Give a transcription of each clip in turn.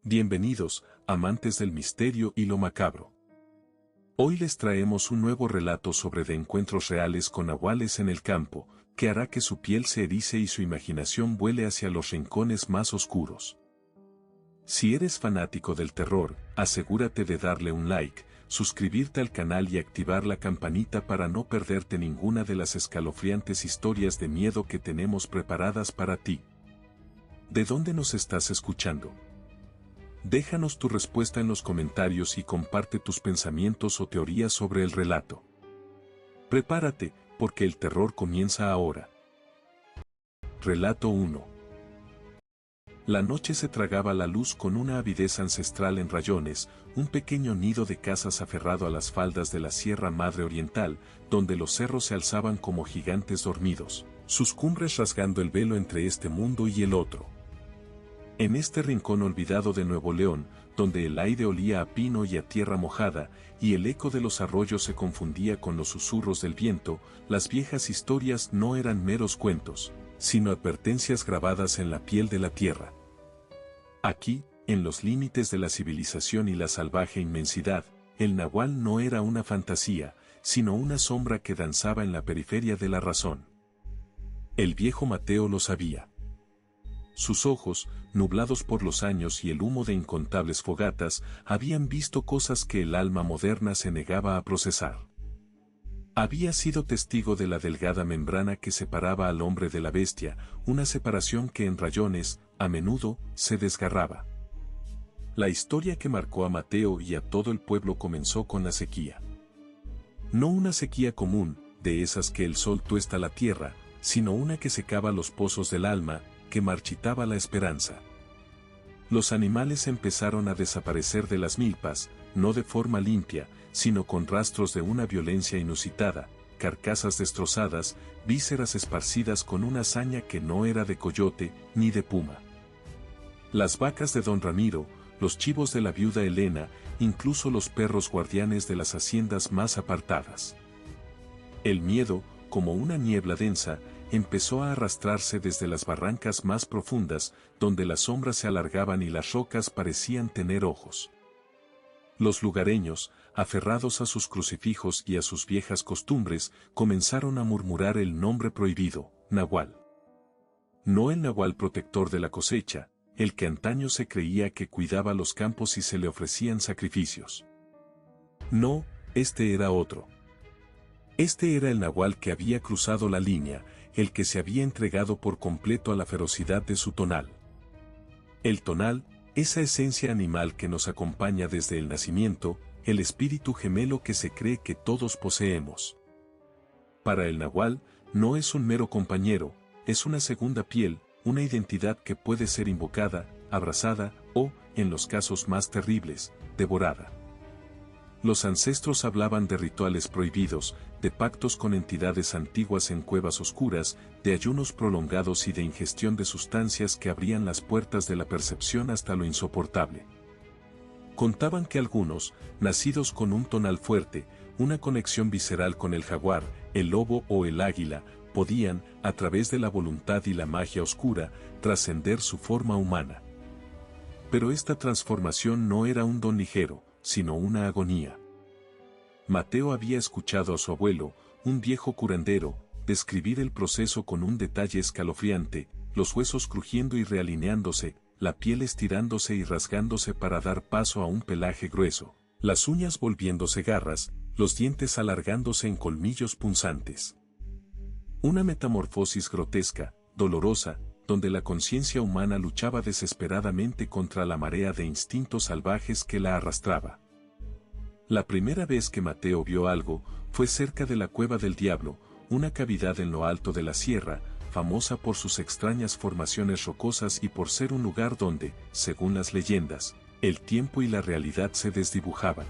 Bienvenidos, amantes del misterio y lo macabro. Hoy les traemos un nuevo relato sobre de encuentros reales con nahuales en el campo, que hará que su piel se erice y su imaginación vuele hacia los rincones más oscuros. Si eres fanático del terror, asegúrate de darle un like, suscribirte al canal y activar la campanita para no perderte ninguna de las escalofriantes historias de miedo que tenemos preparadas para ti. ¿De dónde nos estás escuchando? Déjanos tu respuesta en los comentarios y comparte tus pensamientos o teorías sobre el relato. Prepárate, porque el terror comienza ahora. Relato 1. La noche se tragaba la luz con una avidez ancestral en Rayones, un pequeño nido de casas aferrado a las faldas de la Sierra Madre Oriental, donde los cerros se alzaban como gigantes dormidos, sus cumbres rasgando el velo entre este mundo y el otro. En este rincón olvidado de Nuevo León, donde el aire olía a pino y a tierra mojada, y el eco de los arroyos se confundía con los susurros del viento, las viejas historias no eran meros cuentos, sino advertencias grabadas en la piel de la tierra. Aquí, en los límites de la civilización y la salvaje inmensidad, el nahual no era una fantasía, sino una sombra que danzaba en la periferia de la razón. El viejo Mateo lo sabía. Sus ojos, nublados por los años y el humo de incontables fogatas, habían visto cosas que el alma moderna se negaba a procesar. Había sido testigo de la delgada membrana que separaba al hombre de la bestia, una separación que en Rayones, a menudo, se desgarraba. La historia que marcó a Mateo y a todo el pueblo comenzó con la sequía. No una sequía común, de esas que el sol tuesta la tierra, sino una que secaba los pozos del alma, que marchitaba la esperanza. Los animales empezaron a desaparecer de las milpas, no de forma limpia, sino con rastros de una violencia inusitada, carcasas destrozadas, vísceras esparcidas con una hazaña que no era de coyote ni de puma. Las vacas de don Ramiro, los chivos de la viuda Elena, incluso los perros guardianes de las haciendas más apartadas. El miedo, como una niebla densa, empezó a arrastrarse desde las barrancas más profundas, donde las sombras se alargaban y las rocas parecían tener ojos. Los lugareños, aferrados a sus crucifijos y a sus viejas costumbres, comenzaron a murmurar el nombre prohibido, Nahual. No el Nahual protector de la cosecha, el que antaño se creía que cuidaba los campos y se le ofrecían sacrificios. No, este era otro. Este era el Nahual que había cruzado la línea, el que se había entregado por completo a la ferocidad de su tonal. El tonal, esa esencia animal que nos acompaña desde el nacimiento, el espíritu gemelo que se cree que todos poseemos. Para el nahual, no es un mero compañero, es una segunda piel, una identidad que puede ser invocada, abrazada o, en los casos más terribles, devorada. Los ancestros hablaban de rituales prohibidos, de pactos con entidades antiguas en cuevas oscuras, de ayunos prolongados y de ingestión de sustancias que abrían las puertas de la percepción hasta lo insoportable. Contaban que algunos, nacidos con un tonal fuerte, una conexión visceral con el jaguar, el lobo o el águila, podían, a través de la voluntad y la magia oscura, trascender su forma humana. Pero esta transformación no era un don ligero, sino una agonía. Mateo había escuchado a su abuelo, un viejo curandero, describir el proceso con un detalle escalofriante, los huesos crujiendo y realineándose, la piel estirándose y rasgándose para dar paso a un pelaje grueso, las uñas volviéndose garras, los dientes alargándose en colmillos punzantes. Una metamorfosis grotesca, dolorosa, donde la conciencia humana luchaba desesperadamente contra la marea de instintos salvajes que la arrastraba. La primera vez que Mateo vio algo, fue cerca de la Cueva del Diablo, una cavidad en lo alto de la sierra, famosa por sus extrañas formaciones rocosas y por ser un lugar donde, según las leyendas, el tiempo y la realidad se desdibujaban.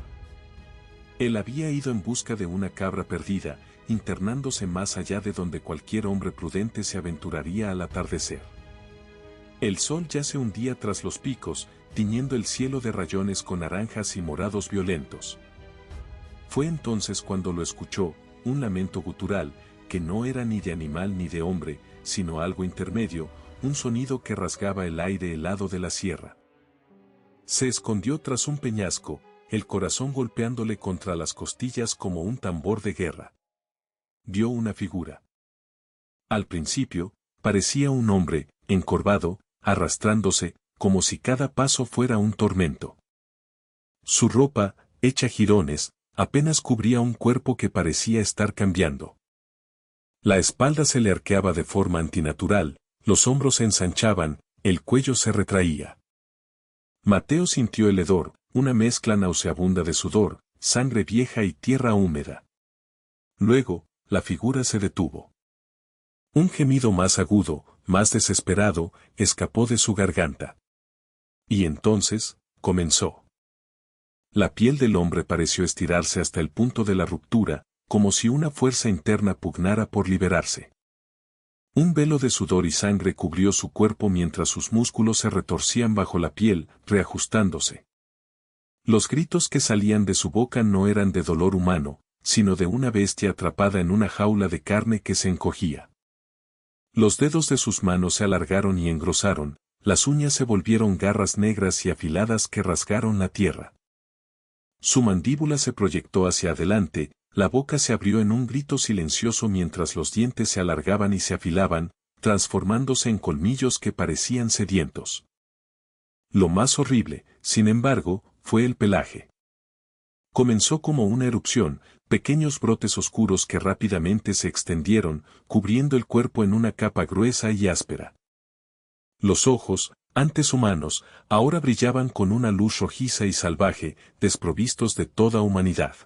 Él había ido en busca de una cabra perdida, internándose más allá de donde cualquier hombre prudente se aventuraría al atardecer. El sol ya se hundía tras los picos, tiñendo el cielo de rayones con naranjas y morados violentos. Fue entonces cuando lo escuchó, un lamento gutural, que no era ni de animal ni de hombre, sino algo intermedio, un sonido que rasgaba el aire helado de la sierra. Se escondió tras un peñasco, el corazón golpeándole contra las costillas como un tambor de guerra. Vio una figura. Al principio, parecía un hombre, encorvado, arrastrándose, como si cada paso fuera un tormento. Su ropa, hecha jirones, apenas cubría un cuerpo que parecía estar cambiando. La espalda se le arqueaba de forma antinatural, los hombros se ensanchaban, el cuello se retraía. Mateo sintió el hedor, una mezcla nauseabunda de sudor, sangre vieja y tierra húmeda. Luego, la figura se detuvo. Un gemido más agudo, más desesperado, escapó de su garganta. Y entonces, comenzó. La piel del hombre pareció estirarse hasta el punto de la ruptura, como si una fuerza interna pugnara por liberarse. Un velo de sudor y sangre cubrió su cuerpo mientras sus músculos se retorcían bajo la piel, reajustándose. Los gritos que salían de su boca no eran de dolor humano, sino de una bestia atrapada en una jaula de carne que se encogía. Los dedos de sus manos se alargaron y engrosaron, las uñas se volvieron garras negras y afiladas que rasgaron la tierra. Su mandíbula se proyectó hacia adelante, la boca se abrió en un grito silencioso mientras los dientes se alargaban y se afilaban, transformándose en colmillos que parecían sedientos. Lo más horrible, sin embargo, fue el pelaje. Comenzó como una erupción, pequeños brotes oscuros que rápidamente se extendieron, cubriendo el cuerpo en una capa gruesa y áspera. Los ojos, antes humanos, ahora brillaban con una luz rojiza y salvaje, desprovistos de toda humanidad.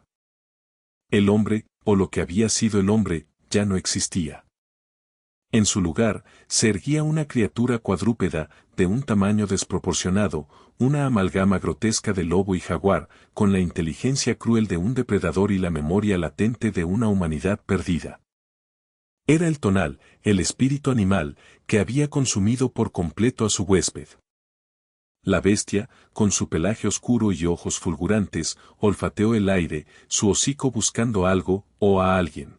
El hombre, o lo que había sido el hombre, ya no existía. En su lugar, se erguía una criatura cuadrúpeda, de un tamaño desproporcionado, una amalgama grotesca de lobo y jaguar, con la inteligencia cruel de un depredador y la memoria latente de una humanidad perdida. Era el tonal, el espíritu animal, que había consumido por completo a su huésped. La bestia, con su pelaje oscuro y ojos fulgurantes, olfateó el aire, su hocico buscando algo, o a alguien.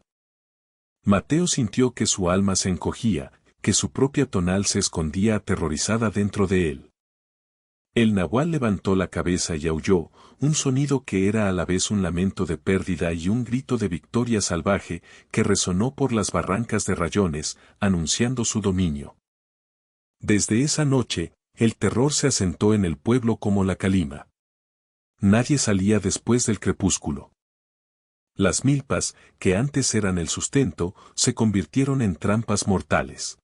Mateo sintió que su alma se encogía, que su propia tonal se escondía aterrorizada dentro de él. El nahual levantó la cabeza y aulló, un sonido que era a la vez un lamento de pérdida y un grito de victoria salvaje, que resonó por las barrancas de rayones, anunciando su dominio. Desde esa noche, el terror se asentó en el pueblo como la calima. Nadie salía después del crepúsculo. Las milpas, que antes eran el sustento, se convirtieron en trampas mortales.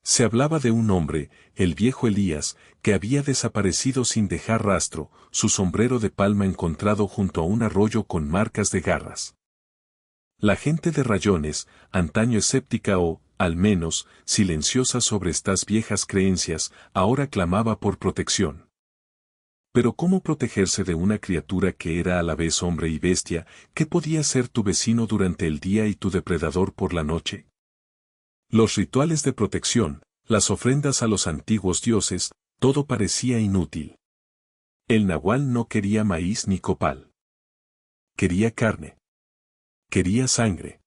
Se hablaba de un hombre, el viejo Elías, que había desaparecido sin dejar rastro, su sombrero de palma encontrado junto a un arroyo con marcas de garras. La gente de Rayones, antaño escéptica o, al menos, silenciosa sobre estas viejas creencias, ahora clamaba por protección. Pero ¿cómo protegerse de una criatura que era a la vez hombre y bestia, que podía ser tu vecino durante el día y tu depredador por la noche? Los rituales de protección, las ofrendas a los antiguos dioses, todo parecía inútil. El nahual no quería maíz ni copal. Quería carne. Quería sangre.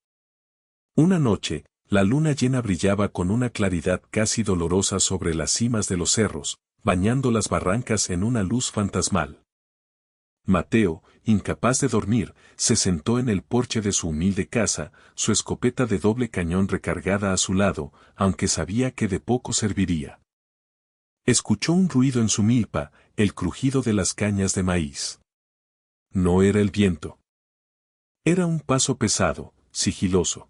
Una noche, la luna llena brillaba con una claridad casi dolorosa sobre las cimas de los cerros, bañando las barrancas en una luz fantasmal. Mateo, incapaz de dormir, se sentó en el porche de su humilde casa, su escopeta de doble cañón recargada a su lado, aunque sabía que de poco serviría. Escuchó un ruido en su milpa, el crujido de las cañas de maíz. No era el viento. Era un paso pesado, sigiloso.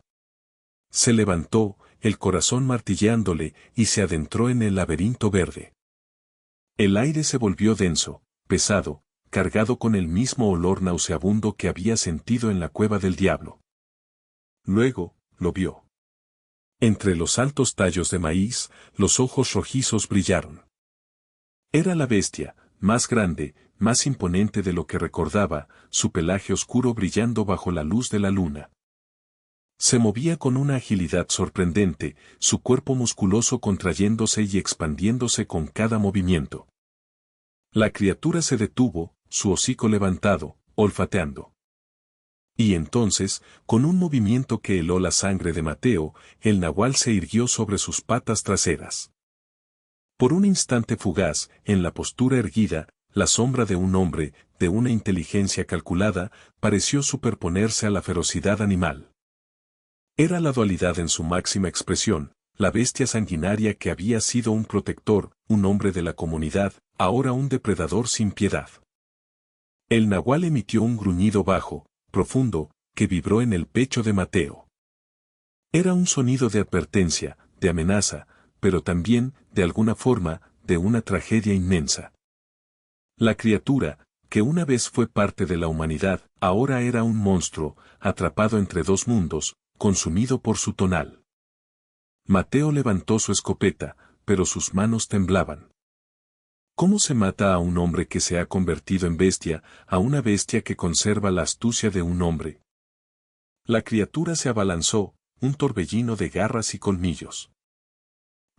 Se levantó, el corazón martilleándole, y se adentró en el laberinto verde. El aire se volvió denso, pesado, cargado con el mismo olor nauseabundo que había sentido en la cueva del diablo. Luego, lo vio. Entre los altos tallos de maíz, los ojos rojizos brillaron. Era la bestia, más grande, más imponente de lo que recordaba, su pelaje oscuro brillando bajo la luz de la luna. Se movía con una agilidad sorprendente, su cuerpo musculoso contrayéndose y expandiéndose con cada movimiento. La criatura se detuvo, su hocico levantado, olfateando. Y entonces, con un movimiento que heló la sangre de Mateo, el nahual se irguió sobre sus patas traseras. Por un instante fugaz, en la postura erguida, la sombra de un hombre, de una inteligencia calculada, pareció superponerse a la ferocidad animal. Era la dualidad en su máxima expresión, la bestia sanguinaria que había sido un protector, un hombre de la comunidad, ahora un depredador sin piedad. El nahual emitió un gruñido bajo, profundo, que vibró en el pecho de Mateo. Era un sonido de advertencia, de amenaza, pero también, de alguna forma, de una tragedia inmensa. La criatura, que una vez fue parte de la humanidad, ahora era un monstruo, atrapado entre dos mundos, consumido por su tonal. Mateo levantó su escopeta, pero sus manos temblaban. ¿Cómo se mata a un hombre que se ha convertido en bestia, a una bestia que conserva la astucia de un hombre? La criatura se abalanzó, un torbellino de garras y colmillos.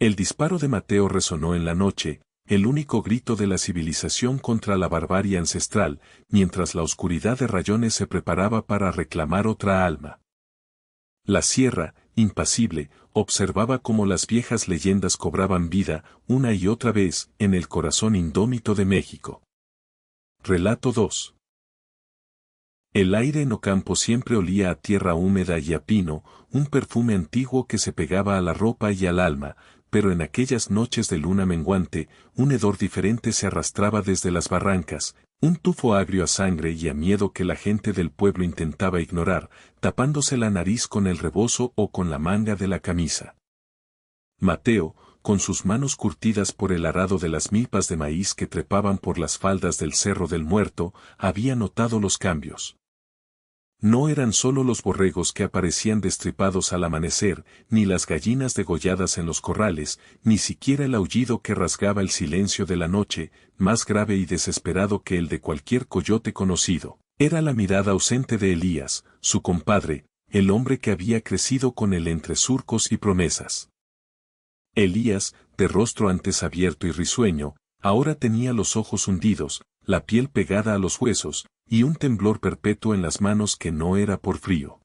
El disparo de Mateo resonó en la noche, el único grito de la civilización contra la barbarie ancestral, mientras la oscuridad de rayones se preparaba para reclamar otra alma. La sierra, impasible, observaba cómo las viejas leyendas cobraban vida, una y otra vez, en el corazón indómito de México. Relato 2. El aire en Ocampo siempre olía a tierra húmeda y a pino, un perfume antiguo que se pegaba a la ropa y al alma, pero en aquellas noches de luna menguante, un hedor diferente se arrastraba desde las barrancas, un tufo agrio a sangre y a miedo que la gente del pueblo intentaba ignorar, tapándose la nariz con el rebozo o con la manga de la camisa. Mateo, con sus manos curtidas por el arado de las milpas de maíz que trepaban por las faldas del Cerro del Muerto, había notado los cambios. No eran solo los borregos que aparecían destripados al amanecer, ni las gallinas degolladas en los corrales, ni siquiera el aullido que rasgaba el silencio de la noche, más grave y desesperado que el de cualquier coyote conocido. Era la mirada ausente de Elías, su compadre, el hombre que había crecido con él entre surcos y promesas. Elías, de rostro antes abierto y risueño, ahora tenía los ojos hundidos, la piel pegada a los huesos, y un temblor perpetuo en las manos que no era por frío.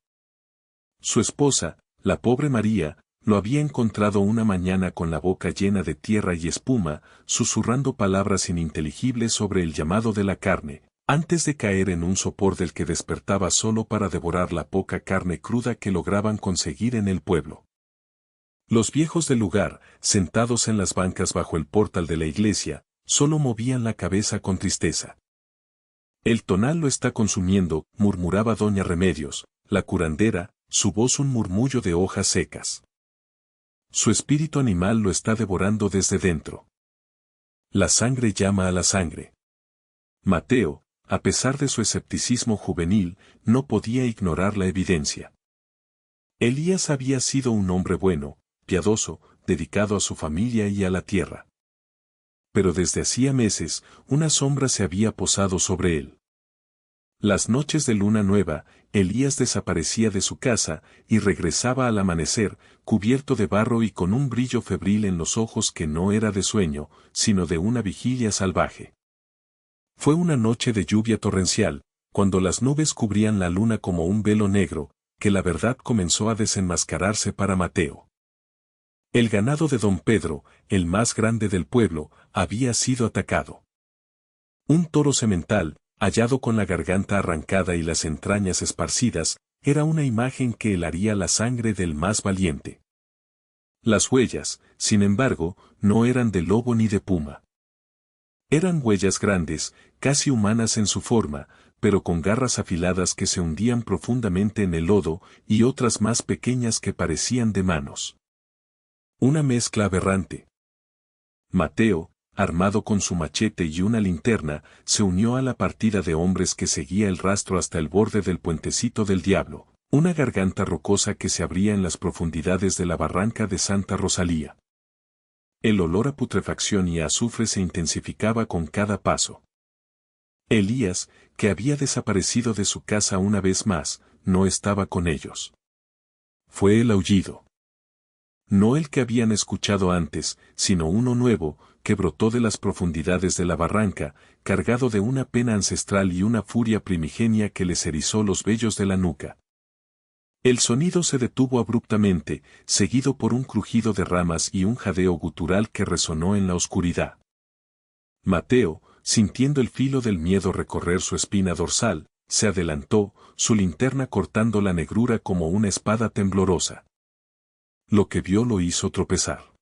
Su esposa, la pobre María, lo había encontrado una mañana con la boca llena de tierra y espuma, susurrando palabras ininteligibles sobre el llamado de la carne, antes de caer en un sopor del que despertaba solo para devorar la poca carne cruda que lograban conseguir en el pueblo. Los viejos del lugar, sentados en las bancas bajo el portal de la iglesia, solo movían la cabeza con tristeza. El tonal lo está consumiendo, murmuraba doña Remedios, la curandera, su voz un murmullo de hojas secas. Su espíritu animal lo está devorando desde dentro. La sangre llama a la sangre. Mateo, a pesar de su escepticismo juvenil, no podía ignorar la evidencia. Elías había sido un hombre bueno, piadoso, dedicado a su familia y a la tierra. Pero desde hacía meses, una sombra se había posado sobre él. Las noches de luna nueva, Elías desaparecía de su casa y regresaba al amanecer, cubierto de barro y con un brillo febril en los ojos que no era de sueño, sino de una vigilia salvaje. Fue una noche de lluvia torrencial, cuando las nubes cubrían la luna como un velo negro, que la verdad comenzó a desenmascararse para Mateo. El ganado de don Pedro, el más grande del pueblo, había sido atacado. Un toro semental, hallado con la garganta arrancada y las entrañas esparcidas, era una imagen que helaría la sangre del más valiente. Las huellas, sin embargo, no eran de lobo ni de puma. Eran huellas grandes, casi humanas en su forma, pero con garras afiladas que se hundían profundamente en el lodo, y otras más pequeñas que parecían de manos. Una mezcla aberrante. Mateo, armado con su machete y una linterna, se unió a la partida de hombres que seguía el rastro hasta el borde del puentecito del Diablo, una garganta rocosa que se abría en las profundidades de la barranca de Santa Rosalía. El olor a putrefacción y a azufre se intensificaba con cada paso. Elías, que había desaparecido de su casa una vez más, no estaba con ellos. Fue el aullido. No el que habían escuchado antes, sino uno nuevo, que brotó de las profundidades de la barranca, cargado de una pena ancestral y una furia primigenia que les erizó los vellos de la nuca. El sonido se detuvo abruptamente, seguido por un crujido de ramas y un jadeo gutural que resonó en la oscuridad. Mateo, sintiendo el filo del miedo recorrer su espina dorsal, se adelantó, su linterna cortando la negrura como una espada temblorosa. Lo que vio lo hizo tropezar.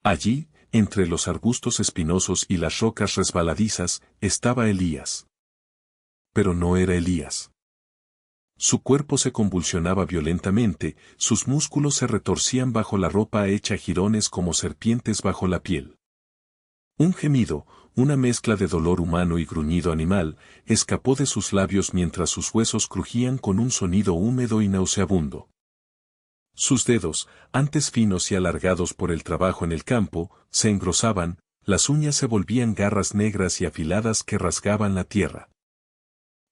Allí, entre los arbustos espinosos y las rocas resbaladizas, estaba Elías. Pero no era Elías. Su cuerpo se convulsionaba violentamente, sus músculos se retorcían bajo la ropa hecha jirones como serpientes bajo la piel. Un gemido, una mezcla de dolor humano y gruñido animal, escapó de sus labios mientras sus huesos crujían con un sonido húmedo y nauseabundo. Sus dedos, antes finos y alargados por el trabajo en el campo, se engrosaban, las uñas se volvían garras negras y afiladas que rasgaban la tierra.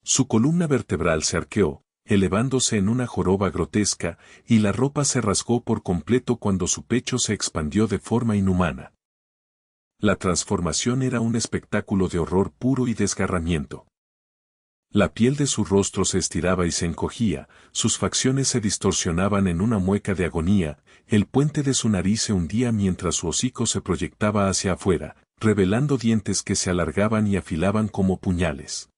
Su columna vertebral se arqueó, elevándose en una joroba grotesca, y la ropa se rasgó por completo cuando su pecho se expandió de forma inhumana. La transformación era un espectáculo de horror puro y desgarramiento. La piel de su rostro se estiraba y se encogía, sus facciones se distorsionaban en una mueca de agonía, el puente de su nariz se hundía mientras su hocico se proyectaba hacia afuera, revelando dientes que se alargaban y afilaban como puñales.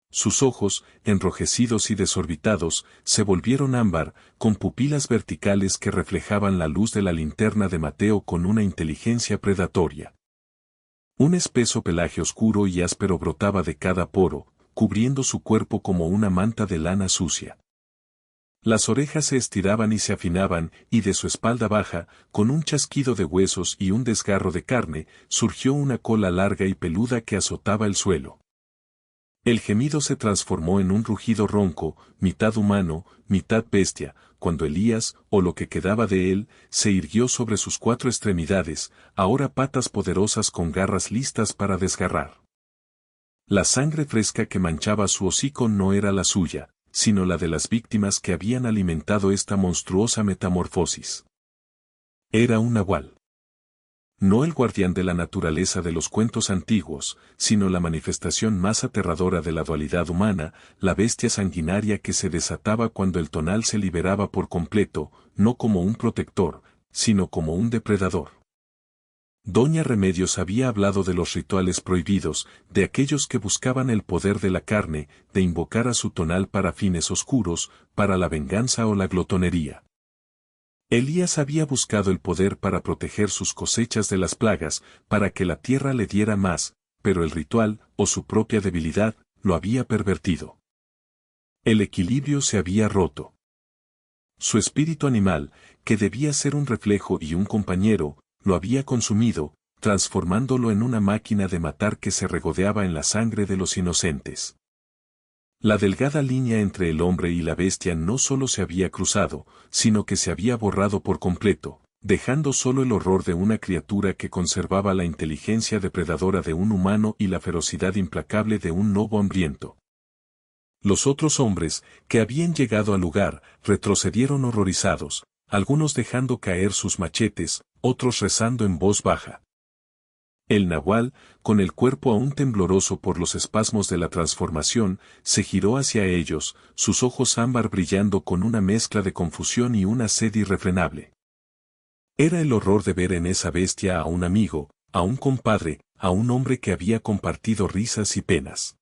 Sus ojos, enrojecidos y desorbitados, se volvieron ámbar, con pupilas verticales que reflejaban la luz de la linterna de Mateo con una inteligencia predatoria. Un espeso pelaje oscuro y áspero brotaba de cada poro, cubriendo su cuerpo como una manta de lana sucia. Las orejas se estiraban y se afinaban, y de su espalda baja, con un chasquido de huesos y un desgarro de carne, surgió una cola larga y peluda que azotaba el suelo. El gemido se transformó en un rugido ronco, mitad humano, mitad bestia, cuando Elías, o lo que quedaba de él, se irguió sobre sus cuatro extremidades, ahora patas poderosas con garras listas para desgarrar. La sangre fresca que manchaba su hocico no era la suya, sino la de las víctimas que habían alimentado esta monstruosa metamorfosis. Era un nahual. No el guardián de la naturaleza de los cuentos antiguos, sino la manifestación más aterradora de la dualidad humana, la bestia sanguinaria que se desataba cuando el tonal se liberaba por completo, no como un protector, sino como un depredador. Doña Remedios había hablado de los rituales prohibidos, de aquellos que buscaban el poder de la carne, de invocar a su tonal para fines oscuros, para la venganza o la glotonería. Elías había buscado el poder para proteger sus cosechas de las plagas, para que la tierra le diera más, pero el ritual, o su propia debilidad, lo había pervertido. El equilibrio se había roto. Su espíritu animal, que debía ser un reflejo y un compañero, lo había consumido, transformándolo en una máquina de matar que se regodeaba en la sangre de los inocentes. La delgada línea entre el hombre y la bestia no solo se había cruzado, sino que se había borrado por completo, dejando solo el horror de una criatura que conservaba la inteligencia depredadora de un humano y la ferocidad implacable de un lobo hambriento. Los otros hombres, que habían llegado al lugar, retrocedieron horrorizados, algunos dejando caer sus machetes, otros rezando en voz baja. El nahual, con el cuerpo aún tembloroso por los espasmos de la transformación, se giró hacia ellos, sus ojos ámbar brillando con una mezcla de confusión y una sed irrefrenable. Era el horror de ver en esa bestia a un amigo, a un compadre, a un hombre que había compartido risas y penas.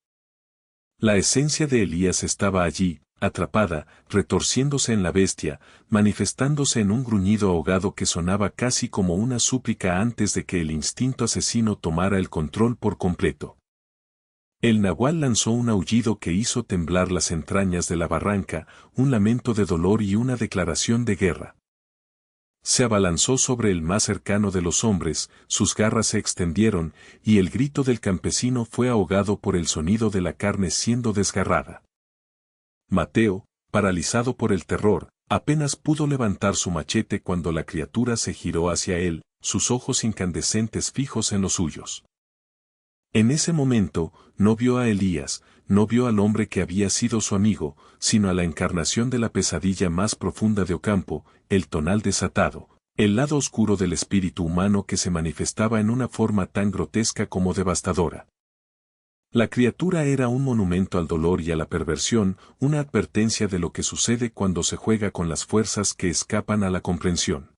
La esencia de Elías estaba allí, atrapada, retorciéndose en la bestia, manifestándose en un gruñido ahogado que sonaba casi como una súplica antes de que el instinto asesino tomara el control por completo. El nahual lanzó un aullido que hizo temblar las entrañas de la barranca, un lamento de dolor y una declaración de guerra. Se abalanzó sobre el más cercano de los hombres, sus garras se extendieron, y el grito del campesino fue ahogado por el sonido de la carne siendo desgarrada. Mateo, paralizado por el terror, apenas pudo levantar su machete cuando la criatura se giró hacia él, sus ojos incandescentes fijos en los suyos. En ese momento, no vio a Elías, no vio al hombre que había sido su amigo, sino a la encarnación de la pesadilla más profunda de Ocampo, el tonal desatado, el lado oscuro del espíritu humano que se manifestaba en una forma tan grotesca como devastadora. La criatura era un monumento al dolor y a la perversión, una advertencia de lo que sucede cuando se juega con las fuerzas que escapan a la comprensión.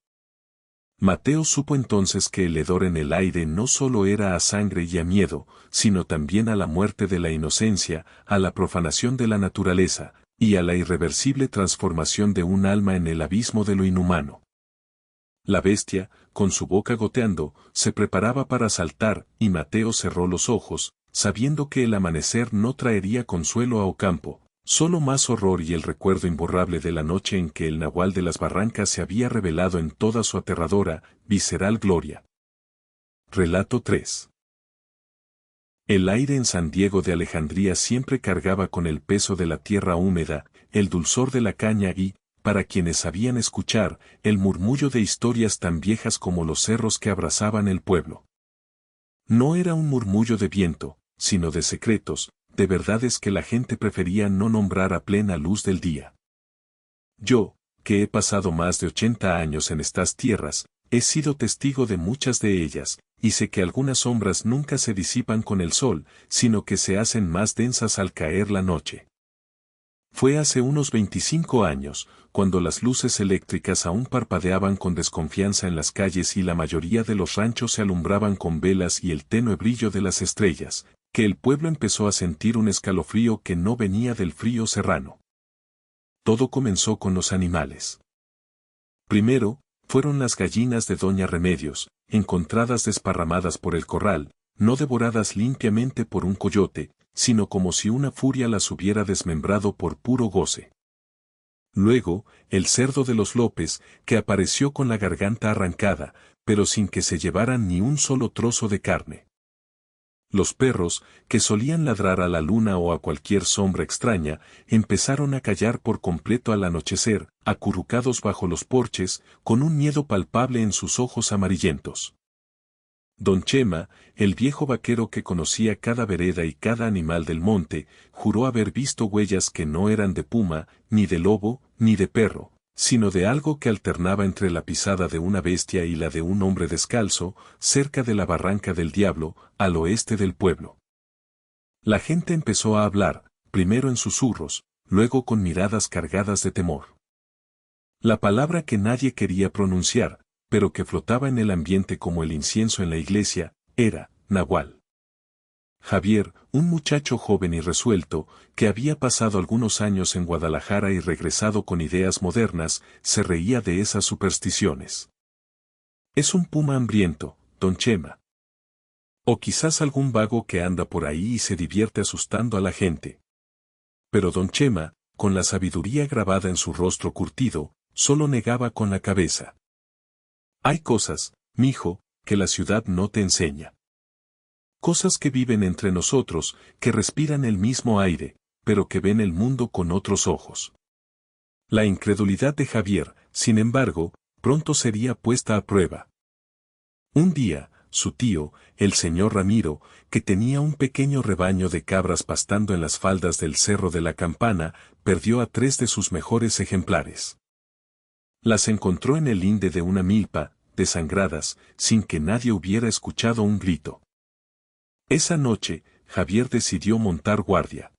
Mateo supo entonces que el hedor en el aire no solo era a sangre y a miedo, sino también a la muerte de la inocencia, a la profanación de la naturaleza, y a la irreversible transformación de un alma en el abismo de lo inhumano. La bestia, con su boca goteando, se preparaba para saltar, y Mateo cerró los ojos, sabiendo que el amanecer no traería consuelo a Ocampo, solo más horror y el recuerdo imborrable de la noche en que el nahual de las barrancas se había revelado en toda su aterradora, visceral gloria. Relato 3. El aire en San Diego de Alejandría siempre cargaba con el peso de la tierra húmeda, el dulzor de la caña y, para quienes sabían escuchar, el murmullo de historias tan viejas como los cerros que abrazaban el pueblo. No era un murmullo de viento, sino de secretos, de verdades que la gente prefería no nombrar a plena luz del día. Yo, que he pasado más de 80 años en estas tierras, he sido testigo de muchas de ellas, y sé que algunas sombras nunca se disipan con el sol, sino que se hacen más densas al caer la noche. Fue hace unos 25 años, cuando las luces eléctricas aún parpadeaban con desconfianza en las calles y la mayoría de los ranchos se alumbraban con velas y el tenue brillo de las estrellas, que el pueblo empezó a sentir un escalofrío que no venía del frío serrano. Todo comenzó con los animales. Primero, fueron las gallinas de Doña Remedios, encontradas desparramadas por el corral, no devoradas limpiamente por un coyote, sino como si una furia las hubiera desmembrado por puro goce. Luego, el cerdo de los López, que apareció con la garganta arrancada, pero sin que se llevaran ni un solo trozo de carne. Los perros, que solían ladrar a la luna o a cualquier sombra extraña, empezaron a callar por completo al anochecer, acurrucados bajo los porches, con un miedo palpable en sus ojos amarillentos. Don Chema, el viejo vaquero que conocía cada vereda y cada animal del monte, juró haber visto huellas que no eran de puma, ni de lobo, ni de perro, sino de algo que alternaba entre la pisada de una bestia y la de un hombre descalzo, cerca de la Barranca del Diablo, al oeste del pueblo. La gente empezó a hablar, primero en susurros, luego con miradas cargadas de temor. La palabra que nadie quería pronunciar, pero que flotaba en el ambiente como el incienso en la iglesia, era Nahual. Javier, un muchacho joven y resuelto, que había pasado algunos años en Guadalajara y regresado con ideas modernas, se reía de esas supersticiones. Es un puma hambriento, don Chema. O quizás algún vago que anda por ahí y se divierte asustando a la gente. Pero don Chema, con la sabiduría grabada en su rostro curtido, solo negaba con la cabeza. Hay cosas, mijo, que la ciudad no te enseña. Cosas que viven entre nosotros, que respiran el mismo aire, pero que ven el mundo con otros ojos. La incredulidad de Javier, sin embargo, pronto sería puesta a prueba. Un día, su tío, el señor Ramiro, que tenía un pequeño rebaño de cabras pastando en las faldas del Cerro de la Campana, perdió a 3 de sus mejores ejemplares. Las encontró en el linde de una milpa, desangradas, sin que nadie hubiera escuchado un grito. Esa noche, Javier decidió montar guardia.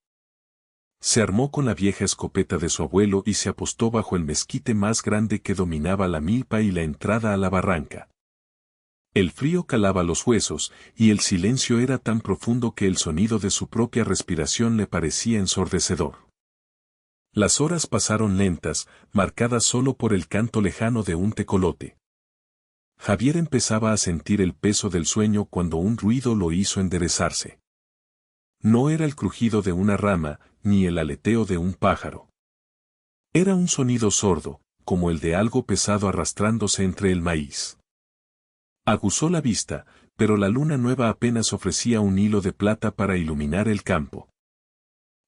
Se armó con la vieja escopeta de su abuelo y se apostó bajo el mezquite más grande que dominaba la milpa y la entrada a la barranca. El frío calaba los huesos, y el silencio era tan profundo que el sonido de su propia respiración le parecía ensordecedor. Las horas pasaron lentas, marcadas solo por el canto lejano de un tecolote. Javier empezaba a sentir el peso del sueño cuando un ruido lo hizo enderezarse. No era el crujido de una rama, ni el aleteo de un pájaro. Era un sonido sordo, como el de algo pesado arrastrándose entre el maíz. Aguzó la vista, pero la luna nueva apenas ofrecía un hilo de plata para iluminar el campo.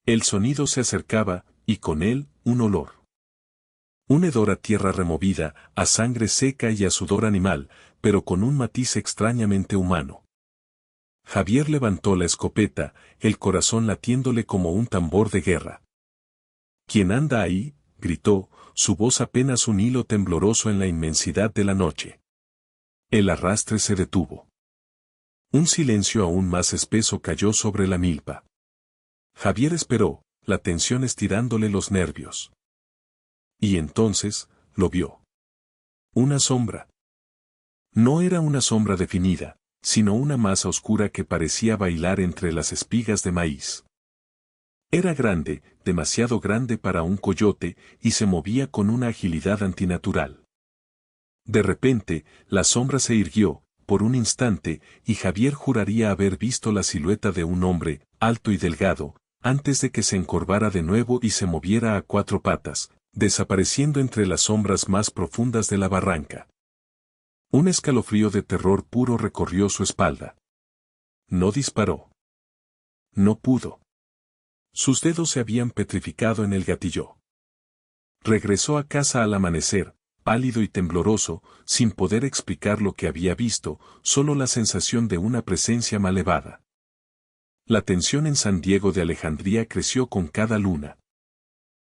El sonido se acercaba, y con él, un olor. Un hedor a tierra removida, a sangre seca y a sudor animal, pero con un matiz extrañamente humano. Javier levantó la escopeta, el corazón latiéndole como un tambor de guerra. ¿Quién anda ahí?, gritó, su voz apenas un hilo tembloroso en la inmensidad de la noche. El arrastre se detuvo. Un silencio aún más espeso cayó sobre la milpa. Javier esperó, la tensión estirándole los nervios. Y entonces, lo vio. Una sombra. No era una sombra definida, sino una masa oscura que parecía bailar entre las espigas de maíz. Era grande, demasiado grande para un coyote, y se movía con una agilidad antinatural. De repente, la sombra se irguió, por un instante, y Javier juraría haber visto la silueta de un hombre, alto y delgado, antes de que se encorvara de nuevo y se moviera a cuatro patas, desapareciendo entre las sombras más profundas de la barranca. Un escalofrío de terror puro recorrió su espalda. No disparó. No pudo. Sus dedos se habían petrificado en el gatillo. Regresó a casa al amanecer, pálido y tembloroso, sin poder explicar lo que había visto, solo la sensación de una presencia malevada. La tensión en San Diego de Alejandría creció con cada luna.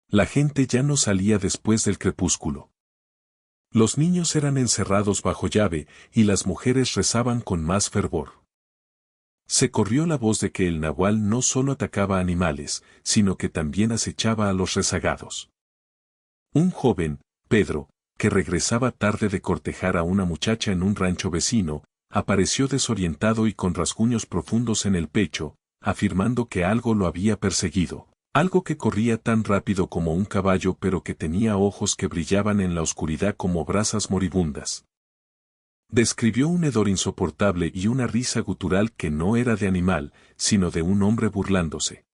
La gente ya no salía después del crepúsculo. Los niños eran encerrados bajo llave y las mujeres rezaban con más fervor. Se corrió la voz de que el nahual no solo atacaba animales, sino que también acechaba a los rezagados. Un joven, Pedro, que regresaba tarde de cortejar a una muchacha en un rancho vecino, apareció desorientado y con rasguños profundos en el pecho, afirmando que algo lo había perseguido. Algo que corría tan rápido como un caballo pero que tenía ojos que brillaban en la oscuridad como brasas moribundas. Describió un hedor insoportable y una risa gutural que no era de animal, sino de un hombre burlándose.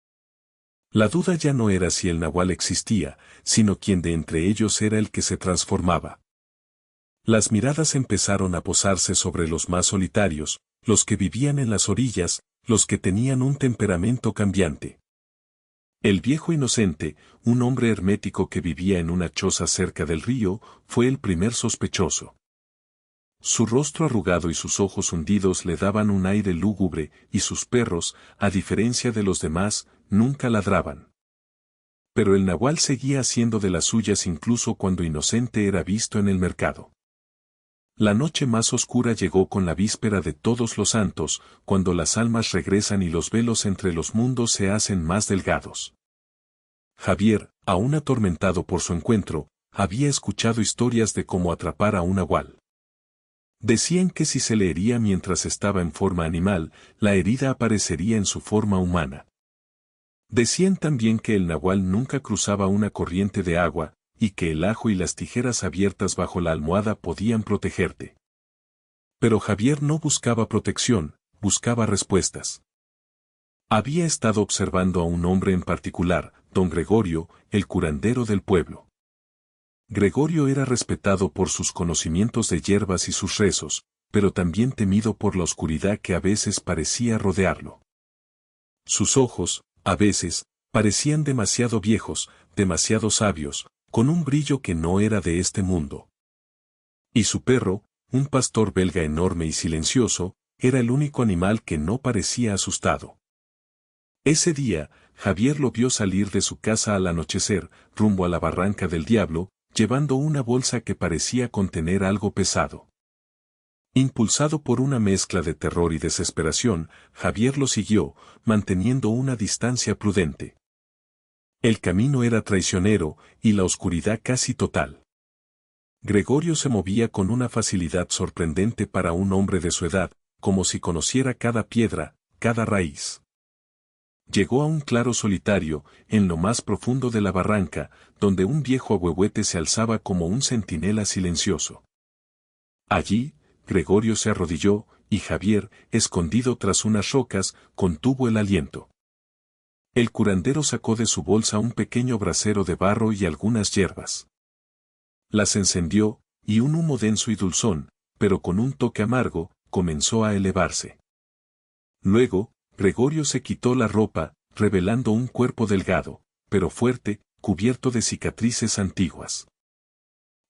La duda ya no era si el nahual existía, sino quién de entre ellos era el que se transformaba. Las miradas empezaron a posarse sobre los más solitarios, los que vivían en las orillas, los que tenían un temperamento cambiante. El viejo inocente, un hombre hermético que vivía en una choza cerca del río, fue el primer sospechoso. Su rostro arrugado y sus ojos hundidos le daban un aire lúgubre, y sus perros, a diferencia de los demás, nunca ladraban. Pero el nahual seguía haciendo de las suyas incluso cuando inocente era visto en el mercado. La noche más oscura llegó con la víspera de Todos los Santos, cuando las almas regresan y los velos entre los mundos se hacen más delgados. Javier, aún atormentado por su encuentro, había escuchado historias de cómo atrapar a un nahual. Decían que si se le hería mientras estaba en forma animal, la herida aparecería en su forma humana. Decían también que el nahual nunca cruzaba una corriente de agua, y que el ajo y las tijeras abiertas bajo la almohada podían protegerte. Pero Javier no buscaba protección, buscaba respuestas. Había estado observando a un hombre en particular, don Gregorio, el curandero del pueblo. Gregorio era respetado por sus conocimientos de hierbas y sus rezos, pero también temido por la oscuridad que a veces parecía rodearlo. Sus ojos, a veces, parecían demasiado viejos, demasiado sabios, con un brillo que no era de este mundo. Y su perro, un pastor belga enorme y silencioso, era el único animal que no parecía asustado. Ese día, Javier lo vio salir de su casa al anochecer, rumbo a la Barranca del Diablo, llevando una bolsa que parecía contener algo pesado. Impulsado por una mezcla de terror y desesperación, Javier lo siguió, manteniendo una distancia prudente. El camino era traicionero, y la oscuridad casi total. Gregorio se movía con una facilidad sorprendente para un hombre de su edad, como si conociera cada piedra, cada raíz. Llegó a un claro solitario, en lo más profundo de la barranca, donde un viejo ahuehuete se alzaba como un centinela silencioso. Allí, Gregorio se arrodilló, y Javier, escondido tras unas rocas, contuvo el aliento. El curandero sacó de su bolsa un pequeño brasero de barro y algunas hierbas. Las encendió, y un humo denso y dulzón, pero con un toque amargo, comenzó a elevarse. Luego, Gregorio se quitó la ropa, revelando un cuerpo delgado, pero fuerte, cubierto de cicatrices antiguas.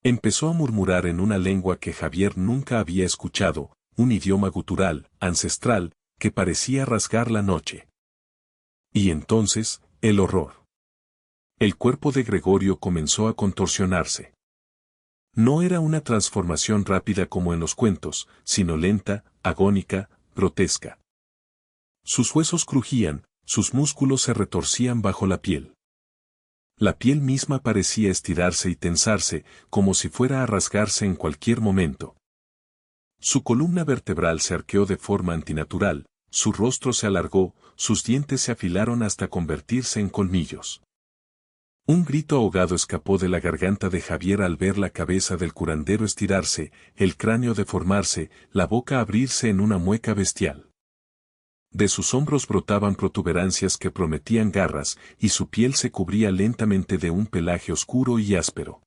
Empezó a murmurar en una lengua que Javier nunca había escuchado, un idioma gutural, ancestral, que parecía rasgar la noche. Y entonces, el horror. El cuerpo de Gregorio comenzó a contorsionarse. No era una transformación rápida como en los cuentos, sino lenta, agónica, grotesca. Sus huesos crujían, sus músculos se retorcían bajo la piel. La piel misma parecía estirarse y tensarse, como si fuera a rasgarse en cualquier momento. Su columna vertebral se arqueó de forma antinatural, su rostro se alargó, sus dientes se afilaron hasta convertirse en colmillos. Un grito ahogado escapó de la garganta de Javier al ver la cabeza del curandero estirarse, el cráneo deformarse, la boca abrirse en una mueca bestial. De sus hombros brotaban protuberancias que prometían garras, y su piel se cubría lentamente de un pelaje oscuro y áspero.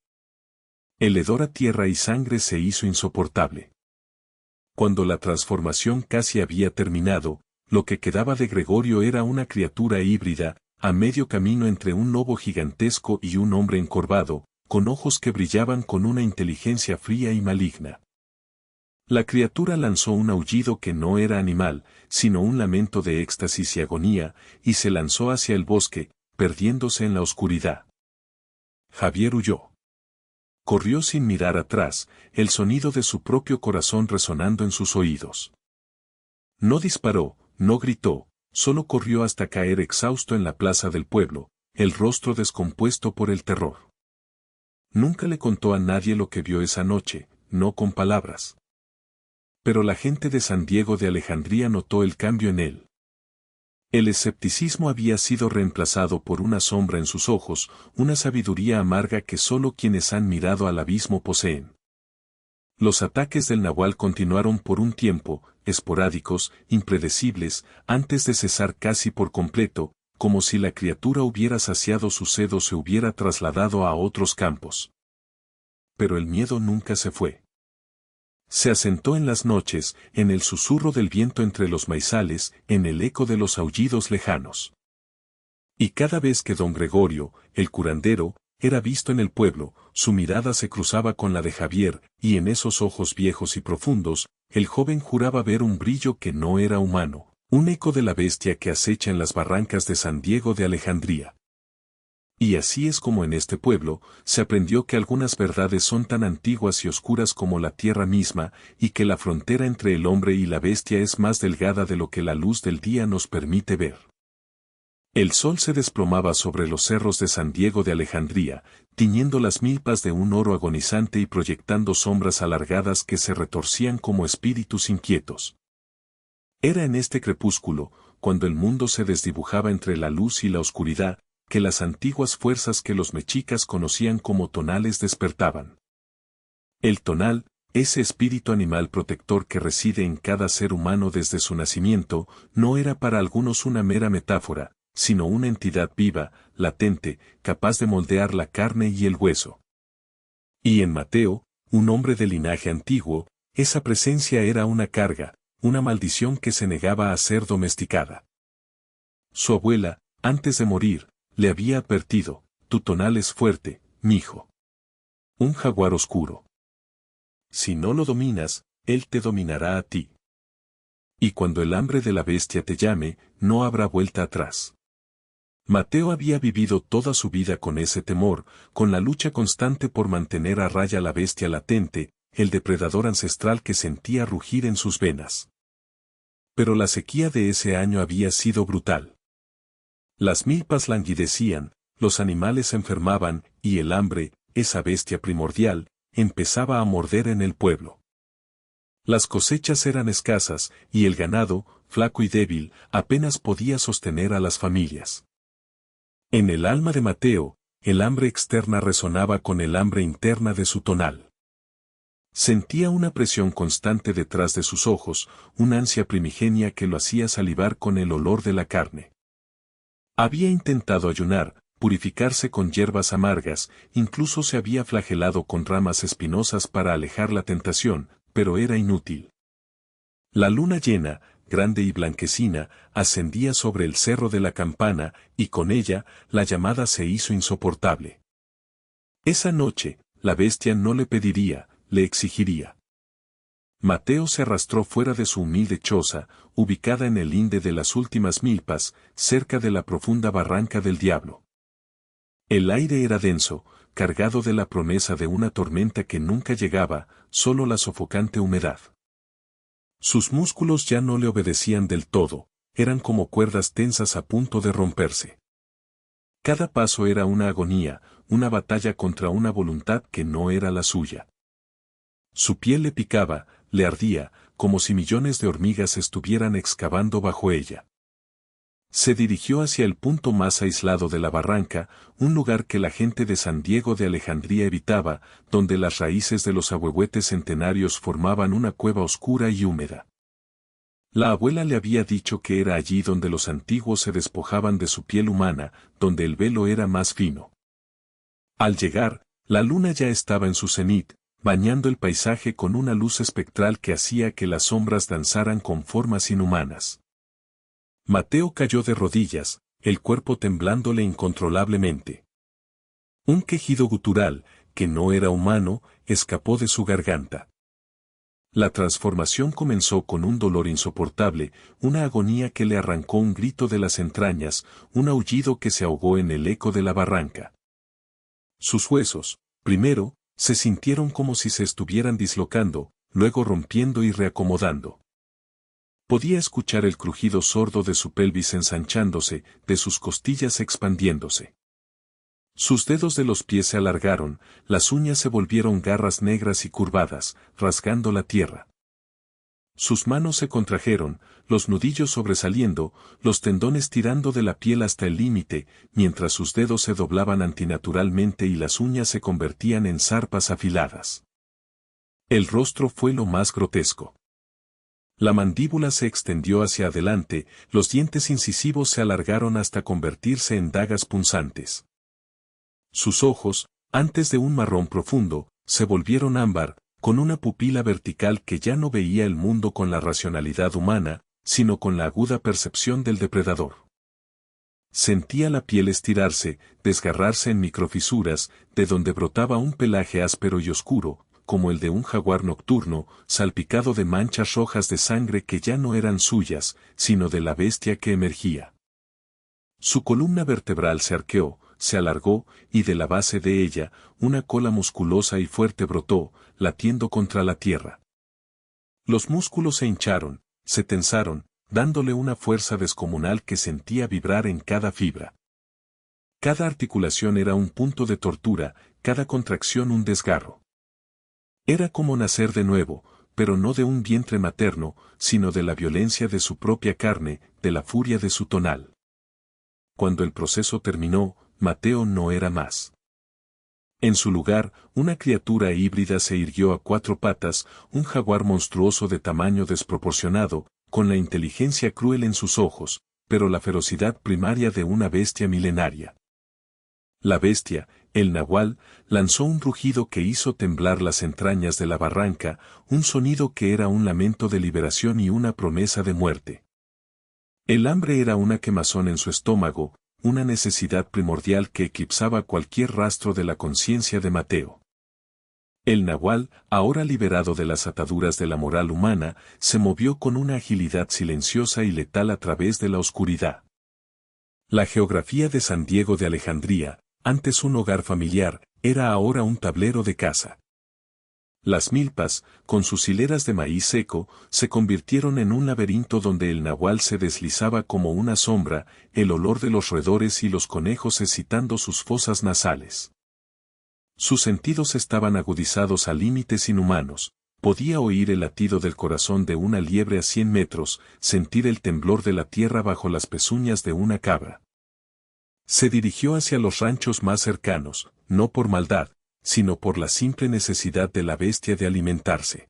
El hedor a tierra y sangre se hizo insoportable. Cuando la transformación casi había terminado, lo que quedaba de Gregorio era una criatura híbrida, a medio camino entre un lobo gigantesco y un hombre encorvado, con ojos que brillaban con una inteligencia fría y maligna. La criatura lanzó un aullido que no era animal, sino un lamento de éxtasis y agonía, y se lanzó hacia el bosque, perdiéndose en la oscuridad. Javier huyó. Corrió sin mirar atrás, el sonido de su propio corazón resonando en sus oídos. No disparó, no gritó, solo corrió hasta caer exhausto en la plaza del pueblo, el rostro descompuesto por el terror. Nunca le contó a nadie lo que vio esa noche, no con palabras. Pero la gente de San Diego de Alejandría notó el cambio en él. El escepticismo había sido reemplazado por una sombra en sus ojos, una sabiduría amarga que solo quienes han mirado al abismo poseen. Los ataques del nahual continuaron por un tiempo, esporádicos, impredecibles, antes de cesar casi por completo, como si la criatura hubiera saciado su sed o se hubiera trasladado a otros campos. Pero el miedo nunca se fue. Se asentó en las noches, en el susurro del viento entre los maizales, en el eco de los aullidos lejanos. Y cada vez que don Gregorio, el curandero, era visto en el pueblo, su mirada se cruzaba con la de Javier, y en esos ojos viejos y profundos, el joven juraba ver un brillo que no era humano, un eco de la bestia que acecha en las barrancas de San Diego de Alejandría. Y así es como en este pueblo, se aprendió que algunas verdades son tan antiguas y oscuras como la tierra misma, y que la frontera entre el hombre y la bestia es más delgada de lo que la luz del día nos permite ver. El sol se desplomaba sobre los cerros de San Diego de Alejandría, tiñendo las milpas de un oro agonizante y proyectando sombras alargadas que se retorcían como espíritus inquietos. Era en este crepúsculo, cuando el mundo se desdibujaba entre la luz y la oscuridad, que las antiguas fuerzas que los mexicas conocían como tonales despertaban. El tonal, ese espíritu animal protector que reside en cada ser humano desde su nacimiento, no era para algunos una mera metáfora, sino una entidad viva, latente, capaz de moldear la carne y el hueso. Y en Mateo, un hombre de linaje antiguo, esa presencia era una carga, una maldición que se negaba a ser domesticada. Su abuela, antes de morir, le había advertido: tu tonal es fuerte, mijo. Un jaguar oscuro. Si no lo dominas, él te dominará a ti. Y cuando el hambre de la bestia te llame, no habrá vuelta atrás. Mateo había vivido toda su vida con ese temor, con la lucha constante por mantener a raya la bestia latente, el depredador ancestral que sentía rugir en sus venas. Pero la sequía de ese año había sido brutal. Las milpas languidecían, los animales se enfermaban, y el hambre, esa bestia primordial, empezaba a morder en el pueblo. Las cosechas eran escasas, y el ganado, flaco y débil, apenas podía sostener a las familias. En el alma de Mateo, el hambre externa resonaba con el hambre interna de su tonal. Sentía una presión constante detrás de sus ojos, una ansia primigenia que lo hacía salivar con el olor de la carne. Había intentado ayunar, purificarse con hierbas amargas, incluso se había flagelado con ramas espinosas para alejar la tentación, pero era inútil. La luna llena, grande y blanquecina, ascendía sobre el cerro de la Campana, y con ella, la llamada se hizo insoportable. Esa noche, la bestia no le pediría, le exigiría. Mateo se arrastró fuera de su humilde choza, ubicada en el linde de las últimas milpas, cerca de la profunda barranca del Diablo. El aire era denso, cargado de la promesa de una tormenta que nunca llegaba, solo la sofocante humedad. Sus músculos ya no le obedecían del todo, eran como cuerdas tensas a punto de romperse. Cada paso era una agonía, una batalla contra una voluntad que no era la suya. Su piel le picaba, le ardía, como si millones de hormigas estuvieran excavando bajo ella. Se dirigió hacia el punto más aislado de la barranca, un lugar que la gente de San Diego de Alejandría evitaba, donde las raíces de los ahuehuetes centenarios formaban una cueva oscura y húmeda. La abuela le había dicho que era allí donde los antiguos se despojaban de su piel humana, donde el velo era más fino. Al llegar, la luna ya estaba en su cenit, bañando el paisaje con una luz espectral que hacía que las sombras danzaran con formas inhumanas. Mateo cayó de rodillas, el cuerpo temblándole incontrolablemente. Un quejido gutural, que no era humano, escapó de su garganta. La transformación comenzó con un dolor insoportable, una agonía que le arrancó un grito de las entrañas, un aullido que se ahogó en el eco de la barranca. Sus huesos, primero, se sintieron como si se estuvieran dislocando, luego rompiendo y reacomodando. Podía escuchar el crujido sordo de su pelvis ensanchándose, de sus costillas expandiéndose. Sus dedos de los pies se alargaron, las uñas se volvieron garras negras y curvadas, rasgando la tierra. Sus manos se contrajeron, los nudillos sobresaliendo, los tendones tirando de la piel hasta el límite, mientras sus dedos se doblaban antinaturalmente y las uñas se convertían en zarpas afiladas. El rostro fue lo más grotesco. La mandíbula se extendió hacia adelante, los dientes incisivos se alargaron hasta convertirse en dagas punzantes. Sus ojos, antes de un marrón profundo, se volvieron ámbar, con una pupila vertical que ya no veía el mundo con la racionalidad humana, sino con la aguda percepción del depredador. Sentía la piel estirarse, desgarrarse en microfisuras, de donde brotaba un pelaje áspero y oscuro, como el de un jaguar nocturno, salpicado de manchas rojas de sangre que ya no eran suyas, sino de la bestia que emergía. Su columna vertebral se arqueó, se alargó, y de la base de ella, una cola musculosa y fuerte brotó, latiendo contra la tierra. Los músculos se hincharon, se tensaron, dándole una fuerza descomunal que sentía vibrar en cada fibra. Cada articulación era un punto de tortura, cada contracción un desgarro. Era como nacer de nuevo, pero no de un vientre materno, sino de la violencia de su propia carne, de la furia de su tonal. Cuando el proceso terminó, Mateo no era más. En su lugar, una criatura híbrida se irguió a 4 patas, un jaguar monstruoso de tamaño desproporcionado, con la inteligencia cruel en sus ojos, pero la ferocidad primaria de una bestia milenaria. La bestia, el nahual, lanzó un rugido que hizo temblar las entrañas de la barranca, un sonido que era un lamento de liberación y una promesa de muerte. El hambre era una quemazón en su estómago, una necesidad primordial que eclipsaba cualquier rastro de la conciencia de Mateo. El nahual, ahora liberado de las ataduras de la moral humana, se movió con una agilidad silenciosa y letal a través de la oscuridad. La geografía de San Diego de Alejandría, antes un hogar familiar, era ahora un tablero de caza. Las milpas, con sus hileras de maíz seco, se convirtieron en un laberinto donde el nahual se deslizaba como una sombra, el olor de los roedores y los conejos excitando sus fosas nasales. Sus sentidos estaban agudizados a límites inhumanos, podía oír el latido del corazón de una liebre a 100 metros, sentir el temblor de la tierra bajo las pezuñas de una cabra. Se dirigió hacia los ranchos más cercanos, no por maldad, sino por la simple necesidad de la bestia de alimentarse.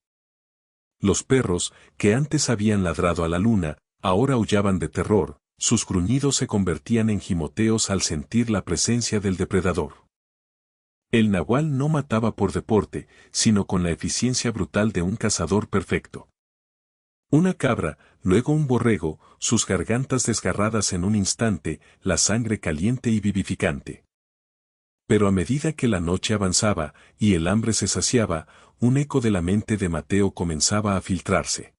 Los perros, que antes habían ladrado a la luna, ahora aullaban de terror, sus gruñidos se convertían en gimoteos al sentir la presencia del depredador. El nahual no mataba por deporte, sino con la eficiencia brutal de un cazador perfecto. Una cabra, luego un borrego, sus gargantas desgarradas en un instante, la sangre caliente y vivificante. Pero a medida que la noche avanzaba, y el hambre se saciaba, un eco de la mente de Mateo comenzaba a filtrarse.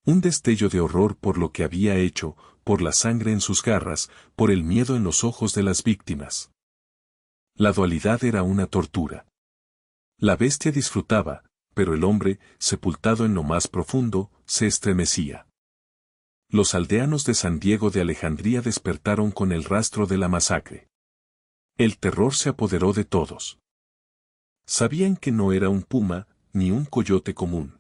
Un destello de horror por lo que había hecho, por la sangre en sus garras, por el miedo en los ojos de las víctimas. La dualidad era una tortura. La bestia disfrutaba, pero el hombre, sepultado en lo más profundo, se estremecía. Los aldeanos de San Diego de Alejandría despertaron con el rastro de la masacre. El terror se apoderó de todos. Sabían que no era un puma, ni un coyote común.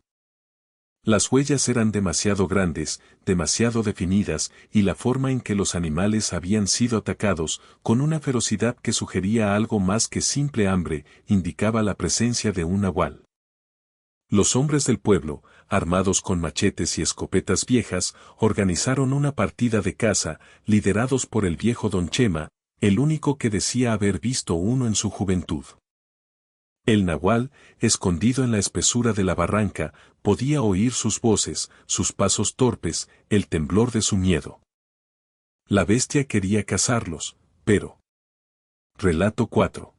Las huellas eran demasiado grandes, demasiado definidas, y la forma en que los animales habían sido atacados, con una ferocidad que sugería algo más que simple hambre, indicaba la presencia de un nahual. Los hombres del pueblo, armados con machetes y escopetas viejas, organizaron una partida de caza, liderados por el viejo Don Chema, el único que decía haber visto uno en su juventud. El nahual, escondido en la espesura de la barranca, podía oír sus voces, sus pasos torpes, el temblor de su miedo. La bestia quería cazarlos, pero... Relato 4.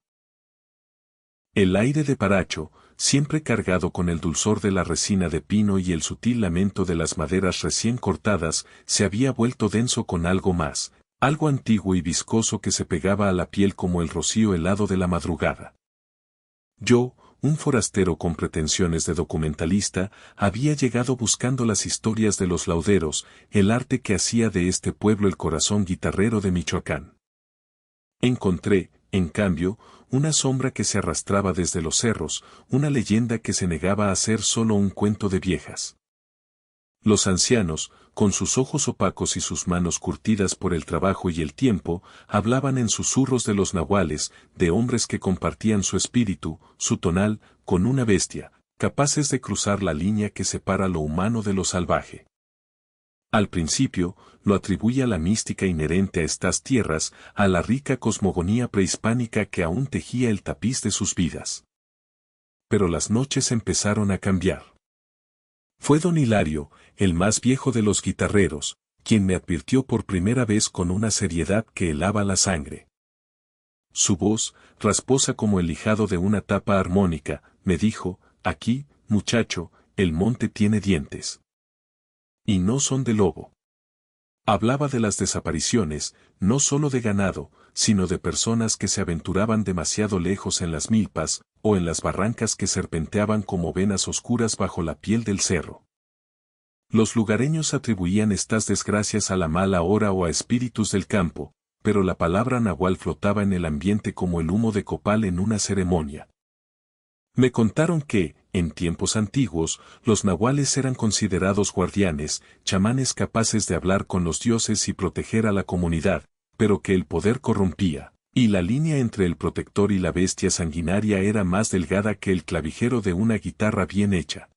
El aire de Paracho, siempre cargado con el dulzor de la resina de pino y el sutil lamento de las maderas recién cortadas, se había vuelto denso con algo más, algo antiguo y viscoso que se pegaba a la piel como el rocío helado de la madrugada. Yo, un forastero con pretensiones de documentalista, había llegado buscando las historias de los lauderos, el arte que hacía de este pueblo el corazón guitarrero de Michoacán. Encontré, en cambio, una sombra que se arrastraba desde los cerros, una leyenda que se negaba a ser solo un cuento de viejas. Los ancianos, con sus ojos opacos y sus manos curtidas por el trabajo y el tiempo, hablaban en susurros de los nahuales, de hombres que compartían su espíritu, su tonal, con una bestia, capaces de cruzar la línea que separa lo humano de lo salvaje. Al principio, lo atribuía la mística inherente a estas tierras, a la rica cosmogonía prehispánica que aún tejía el tapiz de sus vidas. Pero las noches empezaron a cambiar. Fue don Hilario, el más viejo de los guitarreros, quien me advirtió por primera vez con una seriedad que helaba la sangre. Su voz, rasposa como el lijado de una tapa armónica, me dijo: aquí, muchacho, el monte tiene dientes. Y no son de lobo. Hablaba de las desapariciones, no solo de ganado, sino de personas que se aventuraban demasiado lejos en las milpas, o en las barrancas que serpenteaban como venas oscuras bajo la piel del cerro. Los lugareños atribuían estas desgracias a la mala hora o a espíritus del campo, pero la palabra nahual flotaba en el ambiente como el humo de copal en una ceremonia. Me contaron que, en tiempos antiguos, los nahuales eran considerados guardianes, chamanes capaces de hablar con los dioses y proteger a la comunidad, pero que el poder corrompía, y la línea entre el protector y la bestia sanguinaria era más delgada que el clavijero de una guitarra bien hecha.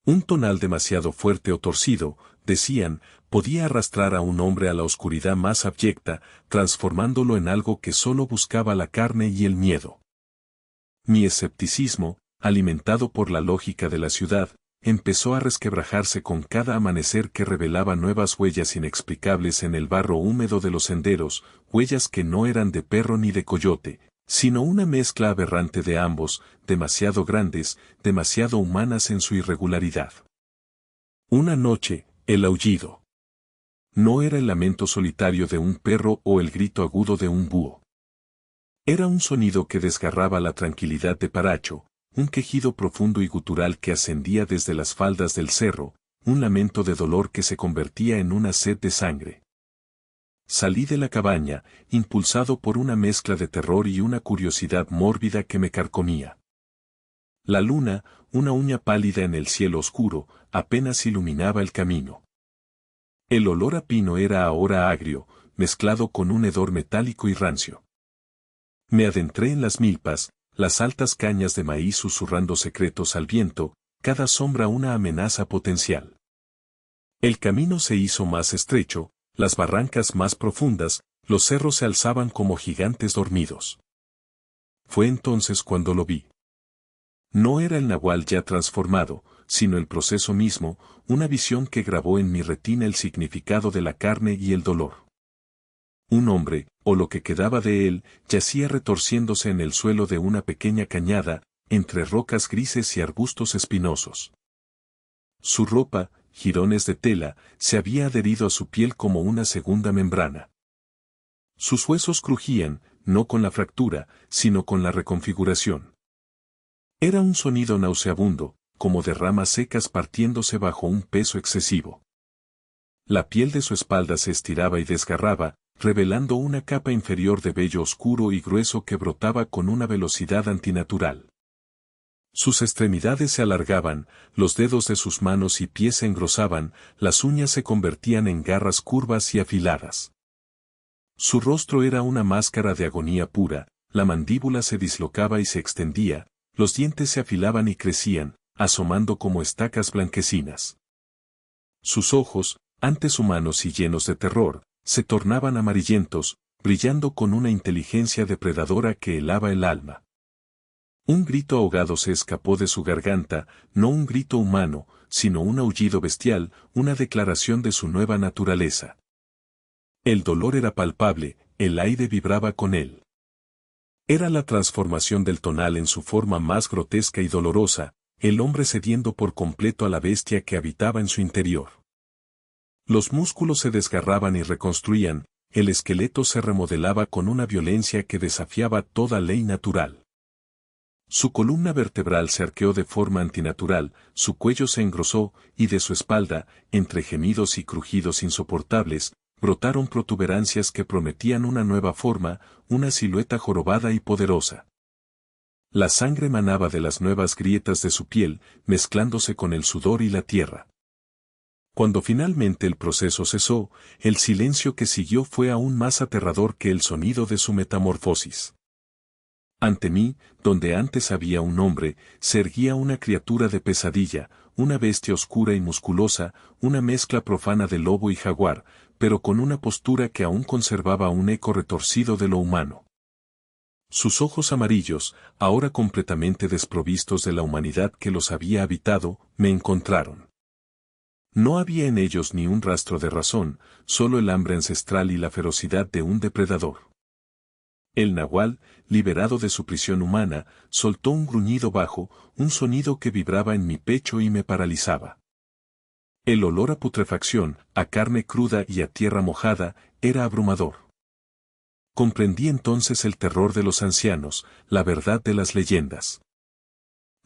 Un tonal demasiado fuerte o torcido, decían, podía arrastrar a un hombre a la oscuridad más abyecta, transformándolo en algo que solo buscaba la carne y el miedo. Mi escepticismo, alimentado por la lógica de la ciudad, empezó a resquebrajarse con cada amanecer que revelaba nuevas huellas inexplicables en el barro húmedo de los senderos, huellas que no eran de perro ni de coyote, sino una mezcla aberrante de ambos, demasiado grandes, demasiado humanas en su irregularidad. Una noche, el aullido. No era el lamento solitario de un perro o el grito agudo de un búho. Era un sonido que desgarraba la tranquilidad de Paracho, un quejido profundo y gutural que ascendía desde las faldas del cerro, un lamento de dolor que se convertía en una sed de sangre. Salí de la cabaña, impulsado por una mezcla de terror y una curiosidad mórbida que me carcomía. La luna, una uña pálida en el cielo oscuro, apenas iluminaba el camino. El olor a pino era ahora agrio, mezclado con un hedor metálico y rancio. Me adentré en las milpas, las altas cañas de maíz susurrando secretos al viento, cada sombra una amenaza potencial. El camino se hizo más estrecho, las barrancas más profundas, los cerros se alzaban como gigantes dormidos. Fue entonces cuando lo vi. No era el nahual ya transformado, sino el proceso mismo, una visión que grabó en mi retina el significado de la carne y el dolor. Un hombre, o lo que quedaba de él, yacía retorciéndose en el suelo de una pequeña cañada, entre rocas grises y arbustos espinosos. Su ropa, jirones de tela, se había adherido a su piel como una segunda membrana. Sus huesos crujían, no con la fractura, sino con la reconfiguración. Era un sonido nauseabundo, como de ramas secas partiéndose bajo un peso excesivo. La piel de su espalda se estiraba y desgarraba, revelando una capa inferior de vello oscuro y grueso que brotaba con una velocidad antinatural. Sus extremidades se alargaban, los dedos de sus manos y pies se engrosaban, las uñas se convertían en garras curvas y afiladas. Su rostro era una máscara de agonía pura, la mandíbula se dislocaba y se extendía, los dientes se afilaban y crecían, asomando como estacas blanquecinas. Sus ojos, antes humanos y llenos de terror, se tornaban amarillentos, brillando con una inteligencia depredadora que helaba el alma. Un grito ahogado se escapó de su garganta, no un grito humano, sino un aullido bestial, una declaración de su nueva naturaleza. El dolor era palpable, el aire vibraba con él. Era la transformación del tonal en su forma más grotesca y dolorosa, el hombre cediendo por completo a la bestia que habitaba en su interior. Los músculos se desgarraban y reconstruían, el esqueleto se remodelaba con una violencia que desafiaba toda ley natural. Su columna vertebral se arqueó de forma antinatural, su cuello se engrosó, y de su espalda, entre gemidos y crujidos insoportables, brotaron protuberancias que prometían una nueva forma, una silueta jorobada y poderosa. La sangre manaba de las nuevas grietas de su piel, mezclándose con el sudor y la tierra. Cuando finalmente el proceso cesó, el silencio que siguió fue aún más aterrador que el sonido de su metamorfosis. Ante mí, donde antes había un hombre, se erguía una criatura de pesadilla, una bestia oscura y musculosa, una mezcla profana de lobo y jaguar, pero con una postura que aún conservaba un eco retorcido de lo humano. Sus ojos amarillos, ahora completamente desprovistos de la humanidad que los había habitado, me encontraron. No había en ellos ni un rastro de razón, solo el hambre ancestral y la ferocidad de un depredador. El nahual, liberado de su prisión humana, soltó un gruñido bajo, un sonido que vibraba en mi pecho y me paralizaba. El olor a putrefacción, a carne cruda y a tierra mojada, era abrumador. Comprendí entonces el terror de los ancianos, la verdad de las leyendas.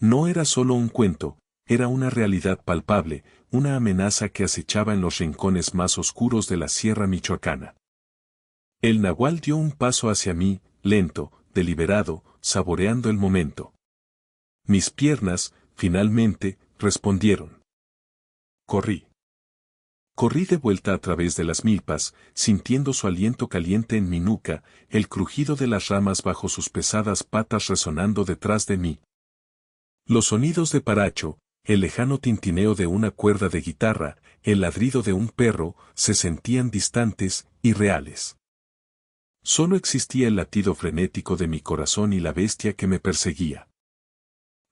No era solo un cuento, era una realidad palpable, una amenaza que acechaba en los rincones más oscuros de la sierra michoacana. El nahual dio un paso hacia mí, lento, deliberado, saboreando el momento. Mis piernas, finalmente, respondieron. Corrí. Corrí de vuelta a través de las milpas, sintiendo su aliento caliente en mi nuca, el crujido de las ramas bajo sus pesadas patas resonando detrás de mí. Los sonidos de Paracho, el lejano tintineo de una cuerda de guitarra, el ladrido de un perro, se sentían distantes, irreales. Solo existía el latido frenético de mi corazón y la bestia que me perseguía.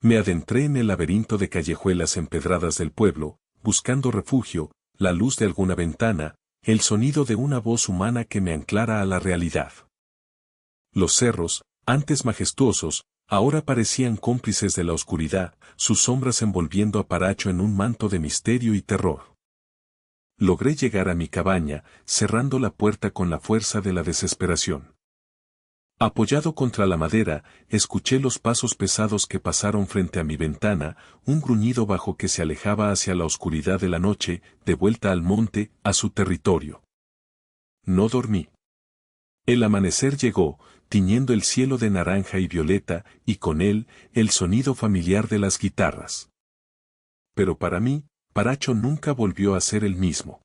Me adentré en el laberinto de callejuelas empedradas del pueblo, buscando refugio, la luz de alguna ventana, el sonido de una voz humana que me anclara a la realidad. Los cerros, antes majestuosos, ahora parecían cómplices de la oscuridad, sus sombras envolviendo a Paracho en un manto de misterio y terror. Logré llegar a mi cabaña, cerrando la puerta con la fuerza de la desesperación. Apoyado contra la madera, escuché los pasos pesados que pasaron frente a mi ventana, un gruñido bajo que se alejaba hacia la oscuridad de la noche, de vuelta al monte, a su territorio. No dormí. El amanecer llegó, tiñendo el cielo de naranja y violeta, y con él, el sonido familiar de las guitarras. Pero para mí, Paracho nunca volvió a ser el mismo.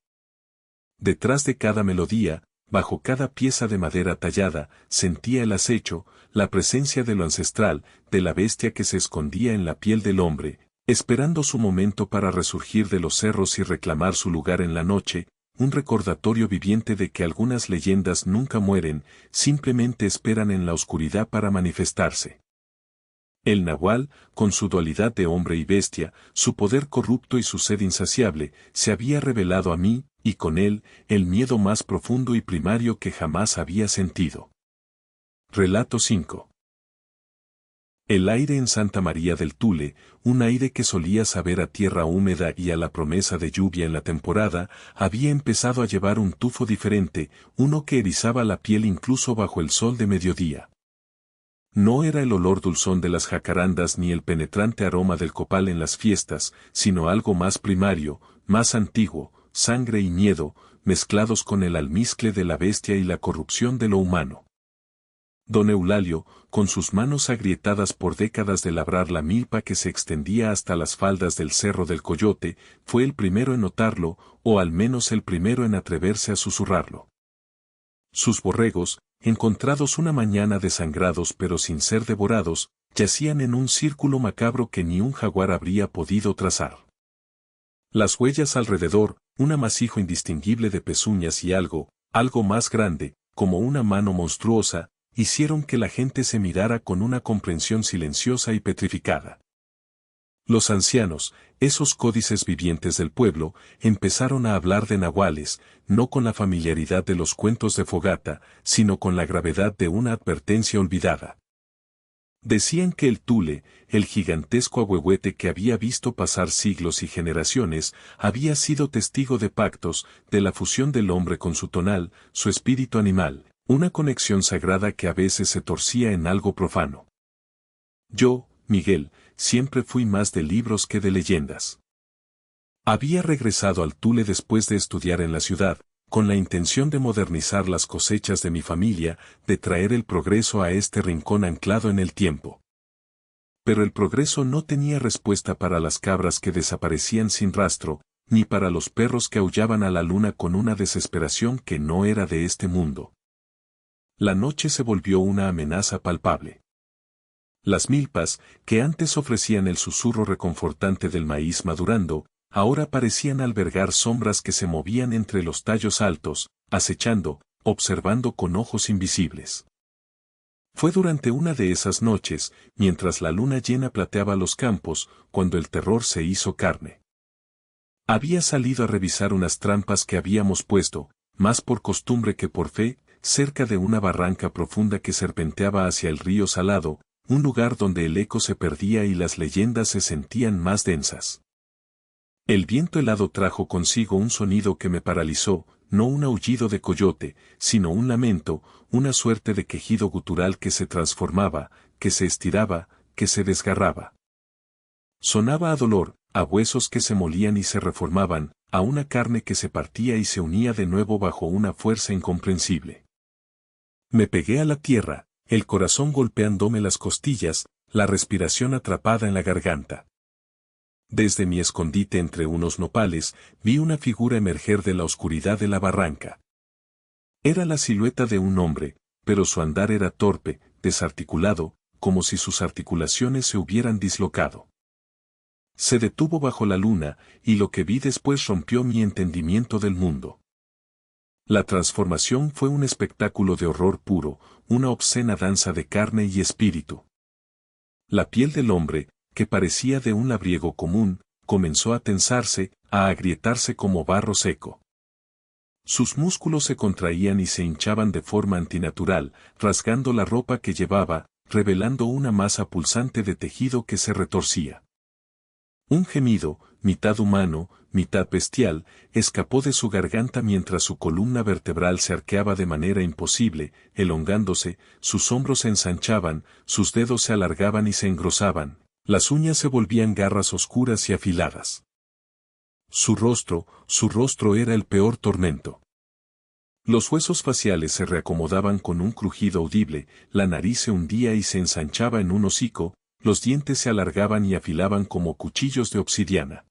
Detrás de cada melodía, bajo cada pieza de madera tallada, sentía el acecho, la presencia de lo ancestral, de la bestia que se escondía en la piel del hombre, esperando su momento para resurgir de los cerros y reclamar su lugar en la noche, un recordatorio viviente de que algunas leyendas nunca mueren, simplemente esperan en la oscuridad para manifestarse. El nahual, con su dualidad de hombre y bestia, su poder corrupto y su sed insaciable, se había revelado a mí, y con él, el miedo más profundo y primario que jamás había sentido. Relato 5. El aire en Santa María del Tule, un aire que solía saber a tierra húmeda y a la promesa de lluvia en la temporada, había empezado a llevar un tufo diferente, uno que erizaba la piel incluso bajo el sol de mediodía. No era el olor dulzón de las jacarandas ni el penetrante aroma del copal en las fiestas, sino algo más primario, más antiguo, sangre y miedo, mezclados con el almizcle de la bestia y la corrupción de lo humano. Don Eulalio, con sus manos agrietadas por décadas de labrar la milpa que se extendía hasta las faldas del Cerro del Coyote, fue el primero en notarlo, o al menos el primero en atreverse a susurrarlo. Sus borregos, encontrados una mañana desangrados pero sin ser devorados, yacían en un círculo macabro que ni un jaguar habría podido trazar. Las huellas alrededor, un amasijo indistinguible de pezuñas y algo más grande, como una mano monstruosa, hicieron que la gente se mirara con una comprensión silenciosa y petrificada. Los ancianos, esos códices vivientes del pueblo, empezaron a hablar de nahuales, no con la familiaridad de los cuentos de fogata, sino con la gravedad de una advertencia olvidada. Decían que el tule, el gigantesco ahuehuete que había visto pasar siglos y generaciones, había sido testigo de pactos, de la fusión del hombre con su tonal, su espíritu animal, una conexión sagrada que a veces se torcía en algo profano. Yo, Miguel, siempre fui más de libros que de leyendas. Había regresado al Tule después de estudiar en la ciudad, con la intención de modernizar las cosechas de mi familia, de traer el progreso a este rincón anclado en el tiempo. Pero el progreso no tenía respuesta para las cabras que desaparecían sin rastro, ni para los perros que aullaban a la luna con una desesperación que no era de este mundo. La noche se volvió una amenaza palpable. Las milpas, que antes ofrecían el susurro reconfortante del maíz madurando, ahora parecían albergar sombras que se movían entre los tallos altos, acechando, observando con ojos invisibles. Fue durante una de esas noches, mientras la luna llena plateaba los campos, cuando el terror se hizo carne. Había salido a revisar unas trampas que habíamos puesto, más por costumbre que por fe, cerca de una barranca profunda que serpenteaba hacia el río Salado, un lugar donde el eco se perdía y las leyendas se sentían más densas. El viento helado trajo consigo un sonido que me paralizó, no un aullido de coyote, sino un lamento, una suerte de quejido gutural que se transformaba, que se estiraba, que se desgarraba. Sonaba a dolor, a huesos que se molían y se reformaban, a una carne que se partía y se unía de nuevo bajo una fuerza incomprensible. Me pegué a la tierra, el corazón golpeándome las costillas, la respiración atrapada en la garganta. Desde mi escondite entre unos nopales, vi una figura emerger de la oscuridad de la barranca. Era la silueta de un hombre, pero su andar era torpe, desarticulado, como si sus articulaciones se hubieran dislocado. Se detuvo bajo la luna, y lo que vi después rompió mi entendimiento del mundo. La transformación fue un espectáculo de horror puro, una obscena danza de carne y espíritu. La piel del hombre, que parecía de un labriego común, comenzó a tensarse, a agrietarse como barro seco. Sus músculos se contraían y se hinchaban de forma antinatural, rasgando la ropa que llevaba, revelando una masa pulsante de tejido que se retorcía. Un gemido, mitad humano, mitad bestial, escapó de su garganta mientras su columna vertebral se arqueaba de manera imposible, elongándose, sus hombros se ensanchaban, sus dedos se alargaban y se engrosaban, las uñas se volvían garras oscuras y afiladas. Su rostro era el peor tormento. Los huesos faciales se reacomodaban con un crujido audible, la nariz se hundía y se ensanchaba en un hocico, los dientes se alargaban y afilaban como cuchillos de obsidiana.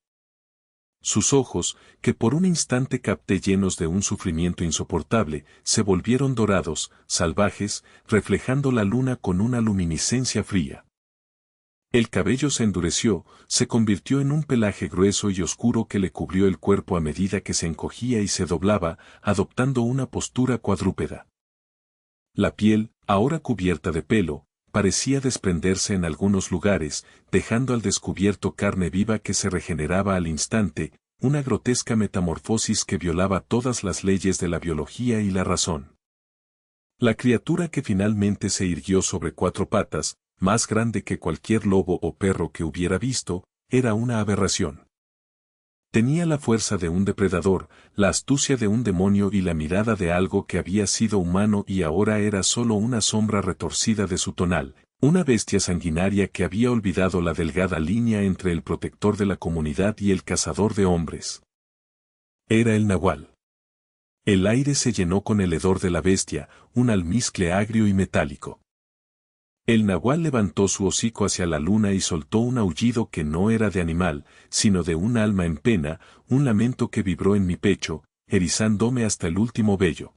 Sus ojos, que por un instante capté llenos de un sufrimiento insoportable, se volvieron dorados, salvajes, reflejando la luna con una luminiscencia fría. El cabello se endureció, se convirtió en un pelaje grueso y oscuro que le cubrió el cuerpo a medida que se encogía y se doblaba, adoptando una postura cuadrúpeda. La piel, ahora cubierta de pelo, parecía desprenderse en algunos lugares, dejando al descubierto carne viva que se regeneraba al instante, una grotesca metamorfosis que violaba todas las leyes de la biología y la razón. La criatura que finalmente se irguió sobre cuatro patas, más grande que cualquier lobo o perro que hubiera visto, era una aberración. Tenía la fuerza de un depredador, la astucia de un demonio y la mirada de algo que había sido humano y ahora era solo una sombra retorcida de su tonal, Una bestia sanguinaria que había olvidado la delgada línea entre el protector de la comunidad y el cazador de hombres. Era el nahual. El aire se llenó con el hedor de la bestia, un almizcle agrio y metálico. El nahual levantó su hocico hacia la luna y soltó un aullido que no era de animal, sino de un alma en pena, un lamento que vibró en mi pecho, erizándome hasta el último vello.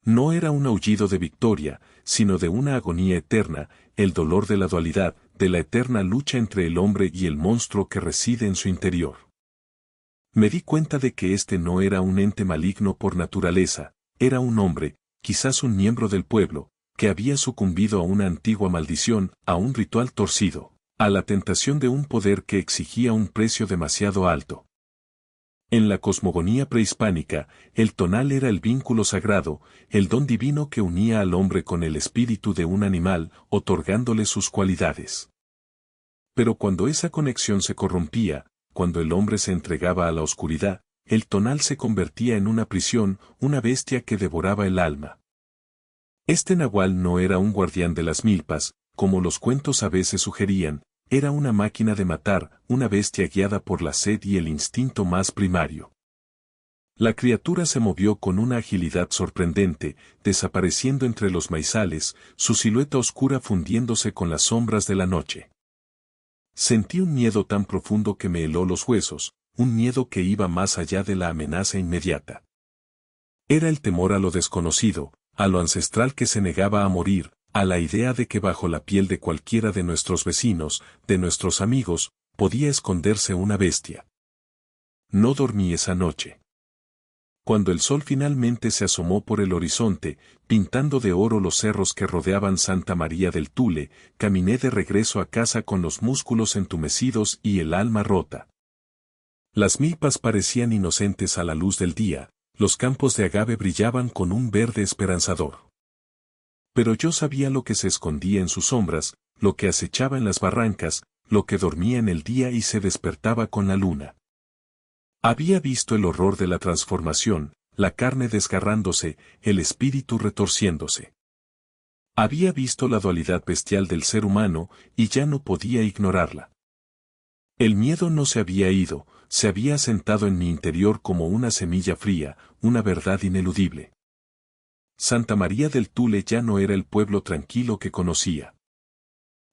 No era un aullido de victoria, sino de una agonía eterna, el dolor de la dualidad, de la eterna lucha entre el hombre y el monstruo que reside en su interior. Me di cuenta de que este no era un ente maligno por naturaleza, era un hombre, quizás un miembro del pueblo, que había sucumbido a una antigua maldición, a un ritual torcido, a la tentación de un poder que exigía un precio demasiado alto. En la cosmogonía prehispánica, el tonal era el vínculo sagrado, el don divino que unía al hombre con el espíritu de un animal, otorgándole sus cualidades. Pero cuando esa conexión se corrompía, cuando el hombre se entregaba a la oscuridad, el tonal se convertía en una prisión, una bestia que devoraba el alma. Este nahual no era un guardián de las milpas, como los cuentos a veces sugerían, era una máquina de matar, una bestia guiada por la sed y el instinto más primario. La criatura se movió con una agilidad sorprendente, desapareciendo entre los maizales, su silueta oscura fundiéndose con las sombras de la noche. Sentí un miedo tan profundo que me heló los huesos, un miedo que iba más allá de la amenaza inmediata. Era el temor a lo desconocido, a lo ancestral que se negaba a morir, a la idea de que bajo la piel de cualquiera de nuestros vecinos, de nuestros amigos, podía esconderse una bestia. No dormí esa noche. Cuando el sol finalmente se asomó por el horizonte, pintando de oro los cerros que rodeaban Santa María del Tule, caminé de regreso a casa con los músculos entumecidos y el alma rota. Las milpas parecían inocentes a la luz del día, los campos de agave brillaban con un verde esperanzador. Pero yo sabía lo que se escondía en sus sombras, lo que acechaba en las barrancas, lo que dormía en el día y se despertaba con la luna. Había visto el horror de la transformación, la carne desgarrándose, el espíritu retorciéndose. Había visto la dualidad bestial del ser humano, y ya no podía ignorarla. El miedo no se había ido, se había asentado en mi interior como una semilla fría, una verdad ineludible. Santa María del Tule ya no era el pueblo tranquilo que conocía.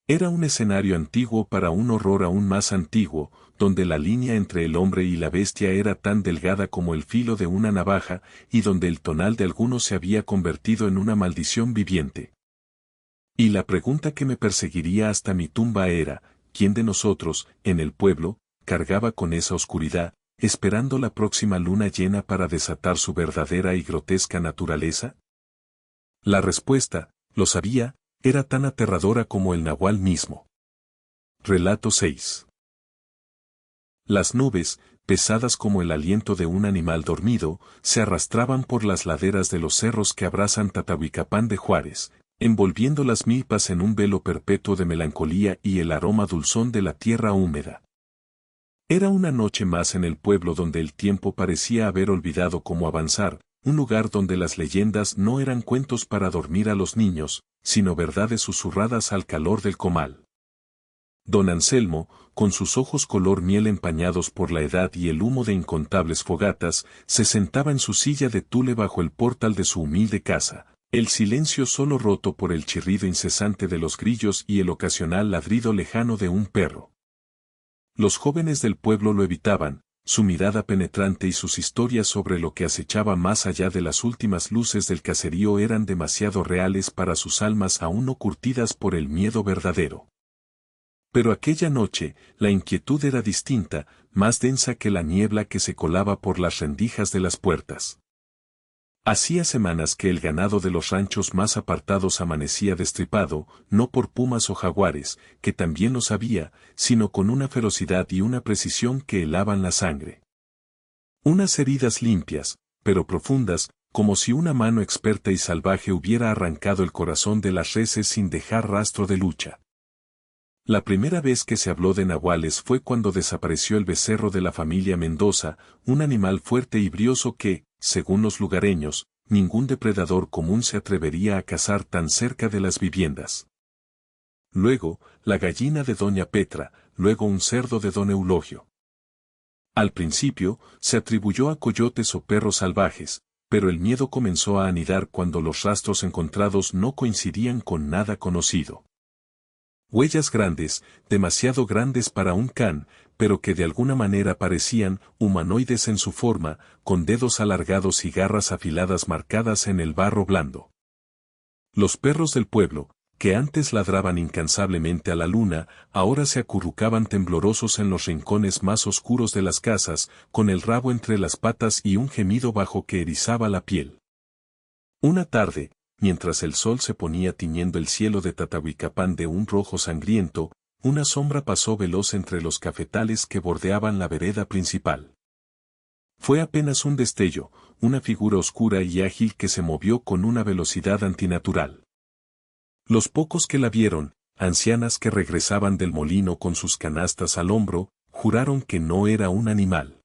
Era un escenario antiguo para un horror aún más antiguo, donde la línea entre el hombre y la bestia era tan delgada como el filo de una navaja, y donde el tonal de algunos se había convertido en una maldición viviente. Y la pregunta que me perseguiría hasta mi tumba era, ¿quién de nosotros, en el pueblo, cargaba con esa oscuridad, esperando la próxima luna llena para desatar su verdadera y grotesca naturaleza? La respuesta, lo sabía, era tan aterradora como el nahual mismo. Relato 6. Las nubes, pesadas como el aliento de un animal dormido, se arrastraban por las laderas de los cerros que abrazan Tatahuicapán de Juárez, envolviendo las milpas en un velo perpetuo de melancolía y el aroma dulzón de la tierra húmeda. Era una noche más en el pueblo donde el tiempo parecía haber olvidado cómo avanzar, un lugar donde las leyendas no eran cuentos para dormir a los niños, sino verdades susurradas al calor del comal. Don Anselmo, con sus ojos color miel empañados por la edad y el humo de incontables fogatas, se sentaba en su silla de tule bajo el portal de su humilde casa, el silencio solo roto por el chirrido incesante de los grillos y el ocasional ladrido lejano de un perro. Los jóvenes del pueblo lo evitaban, su mirada penetrante y sus historias sobre lo que acechaba más allá de las últimas luces del caserío eran demasiado reales para sus almas aún no curtidas por el miedo verdadero. Pero aquella noche, la inquietud era distinta, más densa que la niebla que se colaba por las rendijas de las puertas. Hacía semanas que el ganado de los ranchos más apartados amanecía destripado, no por pumas o jaguares, que también lo sabía, sino con una ferocidad y una precisión que helaban la sangre. Unas heridas limpias, pero profundas, como si una mano experta y salvaje hubiera arrancado el corazón de las reses sin dejar rastro de lucha. La primera vez que se habló de nahuales fue cuando desapareció el becerro de la familia Mendoza, un animal fuerte y brioso que, según los lugareños, ningún depredador común se atrevería a cazar tan cerca de las viviendas. luego, la gallina de doña Petra, luego un cerdo de don Eulogio. Al principio, se atribuyó a coyotes o perros salvajes, pero el miedo comenzó a anidar cuando los rastros encontrados no coincidían con nada conocido. Huellas grandes, demasiado grandes para un can, pero que de alguna manera parecían humanoides en su forma, con dedos alargados y garras afiladas marcadas en el barro blando. Los perros del pueblo, que antes ladraban incansablemente a la luna, ahora se acurrucaban temblorosos en los rincones más oscuros de las casas, con el rabo entre las patas y un gemido bajo que erizaba la piel. Una tarde, mientras el sol se ponía tiñendo el cielo de Tatahuicapán de un rojo sangriento, una sombra pasó veloz entre los cafetales que bordeaban la vereda principal. Fue apenas un destello, una figura oscura y ágil que se movió con una velocidad antinatural. Los pocos que la vieron, ancianas que regresaban del molino con sus canastas al hombro, juraron que no era un animal.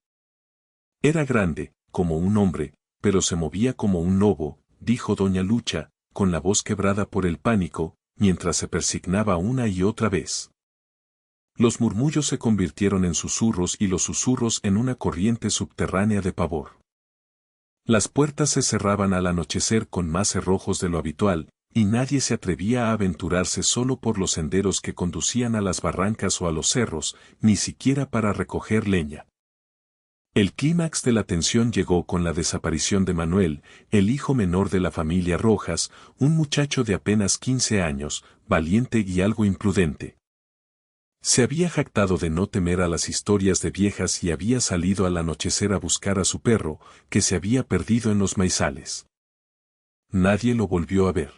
Era grande, como un hombre, pero se movía como un lobo, dijo doña Lucha, con la voz quebrada por el pánico, mientras se persignaba una y otra vez. Los murmullos se convirtieron en susurros y los susurros en una corriente subterránea de pavor. Las puertas se cerraban al anochecer con más cerrojos de lo habitual, y nadie se atrevía a aventurarse solo por los senderos que conducían a las barrancas o a los cerros, ni siquiera para recoger leña. El clímax de la tensión llegó con la desaparición de Manuel, el hijo menor de la familia Rojas, un muchacho de apenas 15 años, valiente y algo imprudente. Se había jactado de no temer a las historias de viejas y había salido al anochecer a buscar a su perro, que se había perdido en los maizales. Nadie lo volvió a ver.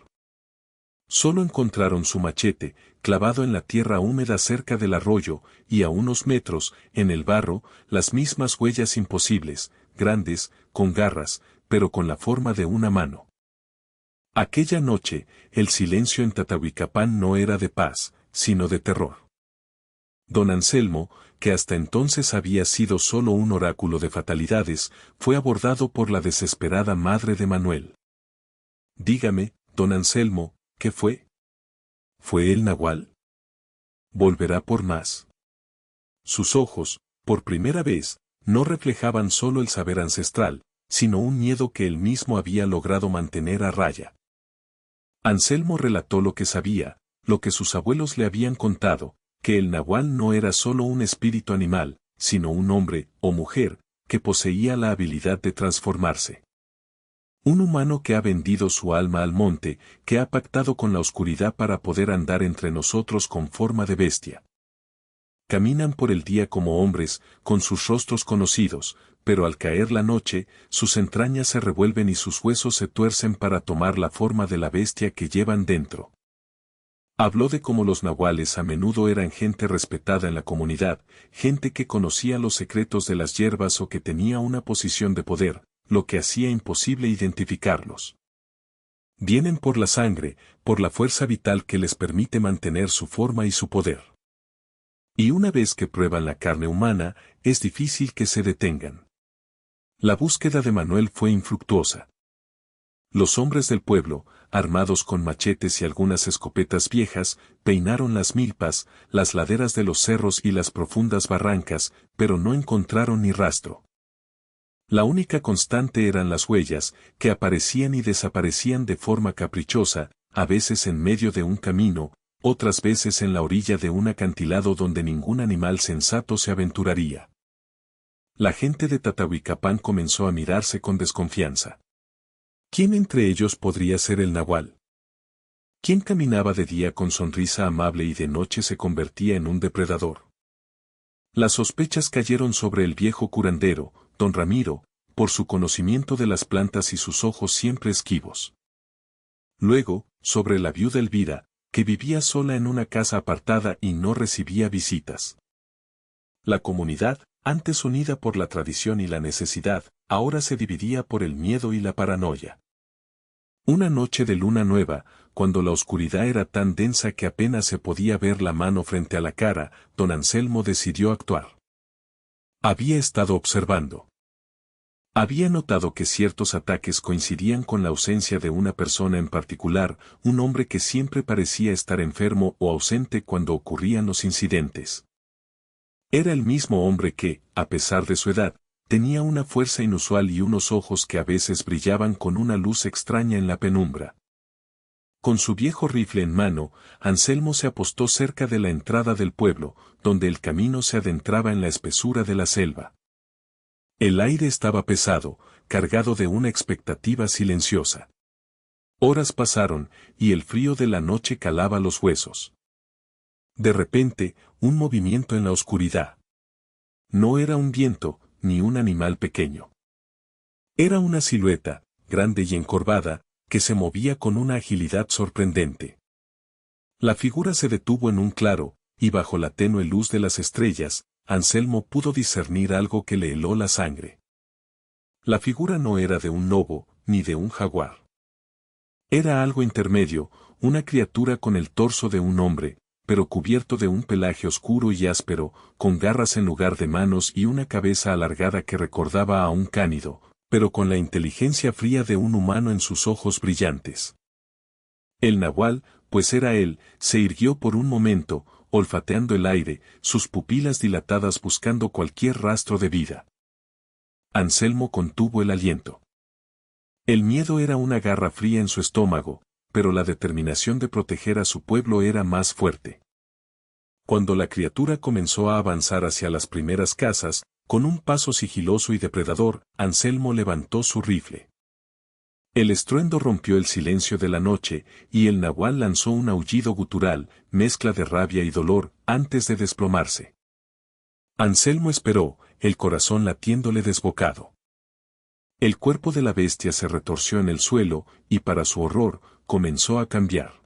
Solo encontraron su machete, clavado en la tierra húmeda cerca del arroyo, y a unos metros, en el barro, las mismas huellas imposibles, grandes, con garras, pero con la forma de una mano. Aquella noche, el silencio en Tatahuicapán no era de paz, sino de terror. Don Anselmo, que hasta entonces había sido solo un oráculo de fatalidades, fue abordado por la desesperada madre de Manuel. Dígame, don Anselmo, ¿qué fue? ¿Fue el nahual? ¿Volverá por más? Sus ojos, por primera vez, no reflejaban solo el saber ancestral, sino un miedo que él mismo había logrado mantener a raya. Anselmo relató lo que sabía, lo que sus abuelos le habían contado, que el nahual no era solo un espíritu animal, sino un hombre, o mujer, que poseía la habilidad de transformarse. Un humano que ha vendido su alma al monte, que ha pactado con la oscuridad para poder andar entre nosotros con forma de bestia. Caminan por el día como hombres, con sus rostros conocidos, pero al caer la noche, sus entrañas se revuelven y sus huesos se tuercen para tomar la forma de la bestia que llevan dentro. Habló de cómo los nahuales a menudo eran gente respetada en la comunidad, gente que conocía los secretos de las hierbas o que tenía una posición de poder, lo que hacía imposible identificarlos. Vienen por la sangre, por la fuerza vital que les permite mantener su forma y su poder. Y una vez que prueban la carne humana, es difícil que se detengan. La búsqueda de Manuel fue infructuosa. Los hombres del pueblo, armados con machetes y algunas escopetas viejas, peinaron las milpas, las laderas de los cerros y las profundas barrancas, pero no encontraron ni rastro. La única constante eran las huellas, que aparecían y desaparecían de forma caprichosa, a veces en medio de un camino, otras veces en la orilla de un acantilado donde ningún animal sensato se aventuraría. La gente de Tatahuicapán comenzó a mirarse con desconfianza. ¿Quién entre ellos podría ser el nahual? ¿Quién caminaba de día con sonrisa amable y de noche se convertía en un depredador? Las sospechas cayeron sobre el viejo curandero, don Ramiro, por su conocimiento de las plantas y sus ojos siempre esquivos. Luego, sobre la viuda Elvira, que vivía sola en una casa apartada y no recibía visitas. La comunidad, antes unida por la tradición y la necesidad, ahora se dividía por el miedo y la paranoia. Una noche de luna nueva, cuando la oscuridad era tan densa que apenas se podía ver la mano frente a la cara, don Anselmo decidió actuar. Había estado observando. Había notado que ciertos ataques coincidían con la ausencia de una persona en particular, un hombre que siempre parecía estar enfermo o ausente cuando ocurrían los incidentes. Era el mismo hombre que, a pesar de su edad, tenía una fuerza inusual y unos ojos que a veces brillaban con una luz extraña en la penumbra. Con su viejo rifle en mano, Anselmo se apostó cerca de la entrada del pueblo, donde el camino se adentraba en la espesura de la selva. El aire estaba pesado, cargado de una expectativa silenciosa. Horas pasaron, y el frío de la noche calaba los huesos. De repente, un movimiento en la oscuridad. No era un viento, ni un animal pequeño. Era una silueta, grande y encorvada, que se movía con una agilidad sorprendente. La figura se detuvo en un claro, y bajo la tenue luz de las estrellas, Anselmo pudo discernir algo que le heló la sangre. La figura no era de un lobo, ni de un jaguar. Era algo intermedio, una criatura con el torso de un hombre, pero cubierto de un pelaje oscuro y áspero, con garras en lugar de manos y una cabeza alargada que recordaba a un cánido, pero con la inteligencia fría de un humano en sus ojos brillantes. El nahual, pues era él, se irguió por un momento, olfateando el aire, sus pupilas dilatadas buscando cualquier rastro de vida. Anselmo contuvo el aliento. El miedo era una garra fría en su estómago, pero la determinación de proteger a su pueblo era más fuerte. Cuando la criatura comenzó a avanzar hacia las primeras casas, con un paso sigiloso y depredador, Anselmo levantó su rifle. El estruendo rompió el silencio de la noche, y el nahual lanzó un aullido gutural, mezcla de rabia y dolor, antes de desplomarse. Anselmo esperó, el corazón latiéndole desbocado. El cuerpo de la bestia se retorció en el suelo, y para su horror, comenzó a cambiar.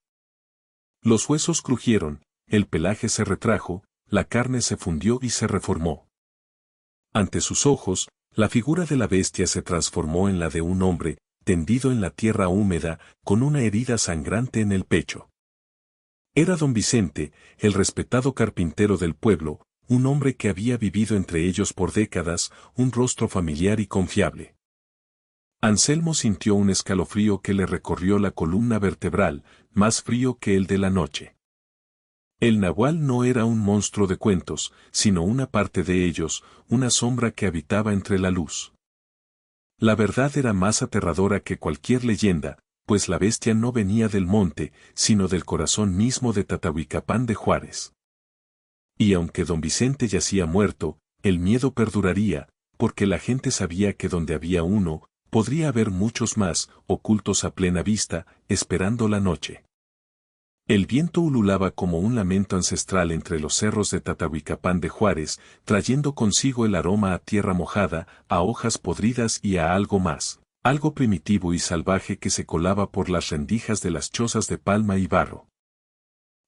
Los huesos crujieron, el pelaje se retrajo, la carne se fundió y se reformó. Ante sus ojos, la figura de la bestia se transformó en la de un hombre, tendido en la tierra húmeda, con una herida sangrante en el pecho. Era don Vicente, el respetado carpintero del pueblo, un hombre que había vivido entre ellos por décadas, un rostro familiar y confiable. Anselmo sintió un escalofrío que le recorrió la columna vertebral, más frío que el de la noche. El nahual no era un monstruo de cuentos, sino una parte de ellos, una sombra que habitaba entre la luz. La verdad era más aterradora que cualquier leyenda, pues la bestia no venía del monte, sino del corazón mismo de Tatahuicapán de Juárez. Y aunque don Vicente yacía muerto, el miedo perduraría, porque la gente sabía que donde había uno, podría haber muchos más, ocultos a plena vista, esperando la noche. El viento ululaba como un lamento ancestral entre los cerros de Tatahuicapán de Juárez, trayendo consigo el aroma a tierra mojada, a hojas podridas y a algo más, algo primitivo y salvaje que se colaba por las rendijas de las chozas de palma y barro.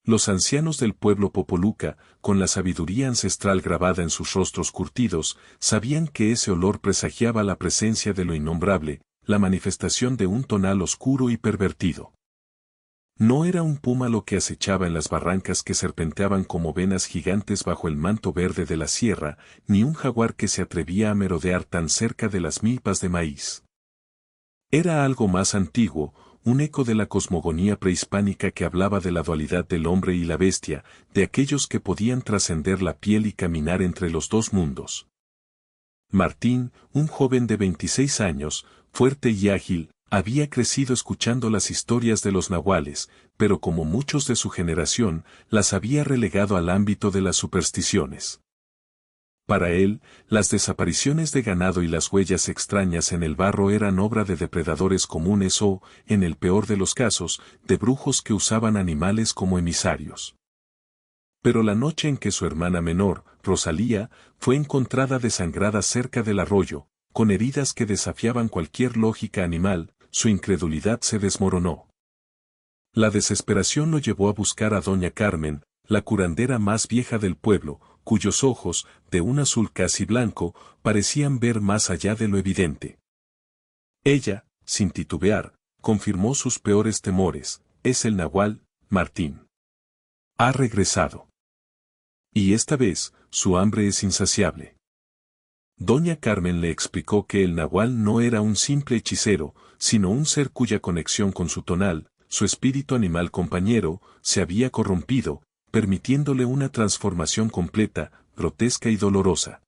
Los ancianos del pueblo Popoluca, con la sabiduría ancestral grabada en sus rostros curtidos, sabían que ese olor presagiaba la presencia de lo innombrable, la manifestación de un tonal oscuro y pervertido. No era un puma lo que acechaba en las barrancas que serpenteaban como venas gigantes bajo el manto verde de la sierra, ni un jaguar que se atrevía a merodear tan cerca de las milpas de maíz. Era algo más antiguo, un eco de la cosmogonía prehispánica que hablaba de la dualidad del hombre y la bestia, de aquellos que podían trascender la piel y caminar entre los dos mundos. Martín, un joven de 26 años, fuerte y ágil, había crecido escuchando las historias de los nahuales, pero como muchos de su generación, las había relegado al ámbito de las supersticiones. Para él, las desapariciones de ganado y las huellas extrañas en el barro eran obra de depredadores comunes o, en el peor de los casos, de brujos que usaban animales como emisarios. Pero la noche en que su hermana menor, Rosalía, fue encontrada desangrada cerca del arroyo, con heridas que desafiaban cualquier lógica animal, su incredulidad se desmoronó. La desesperación lo llevó a buscar a doña Carmen, la curandera más vieja del pueblo, cuyos ojos, de un azul casi blanco, parecían ver más allá de lo evidente. Ella, sin titubear, confirmó sus peores temores: es el nahual, Martín. Ha regresado. Y esta vez, su hambre es insaciable. Doña Carmen le explicó que el nahual no era un simple hechicero, sino un ser cuya conexión con su tonal, su espíritu animal compañero, se había corrompido, permitiéndole una transformación completa, grotesca y dolorosa.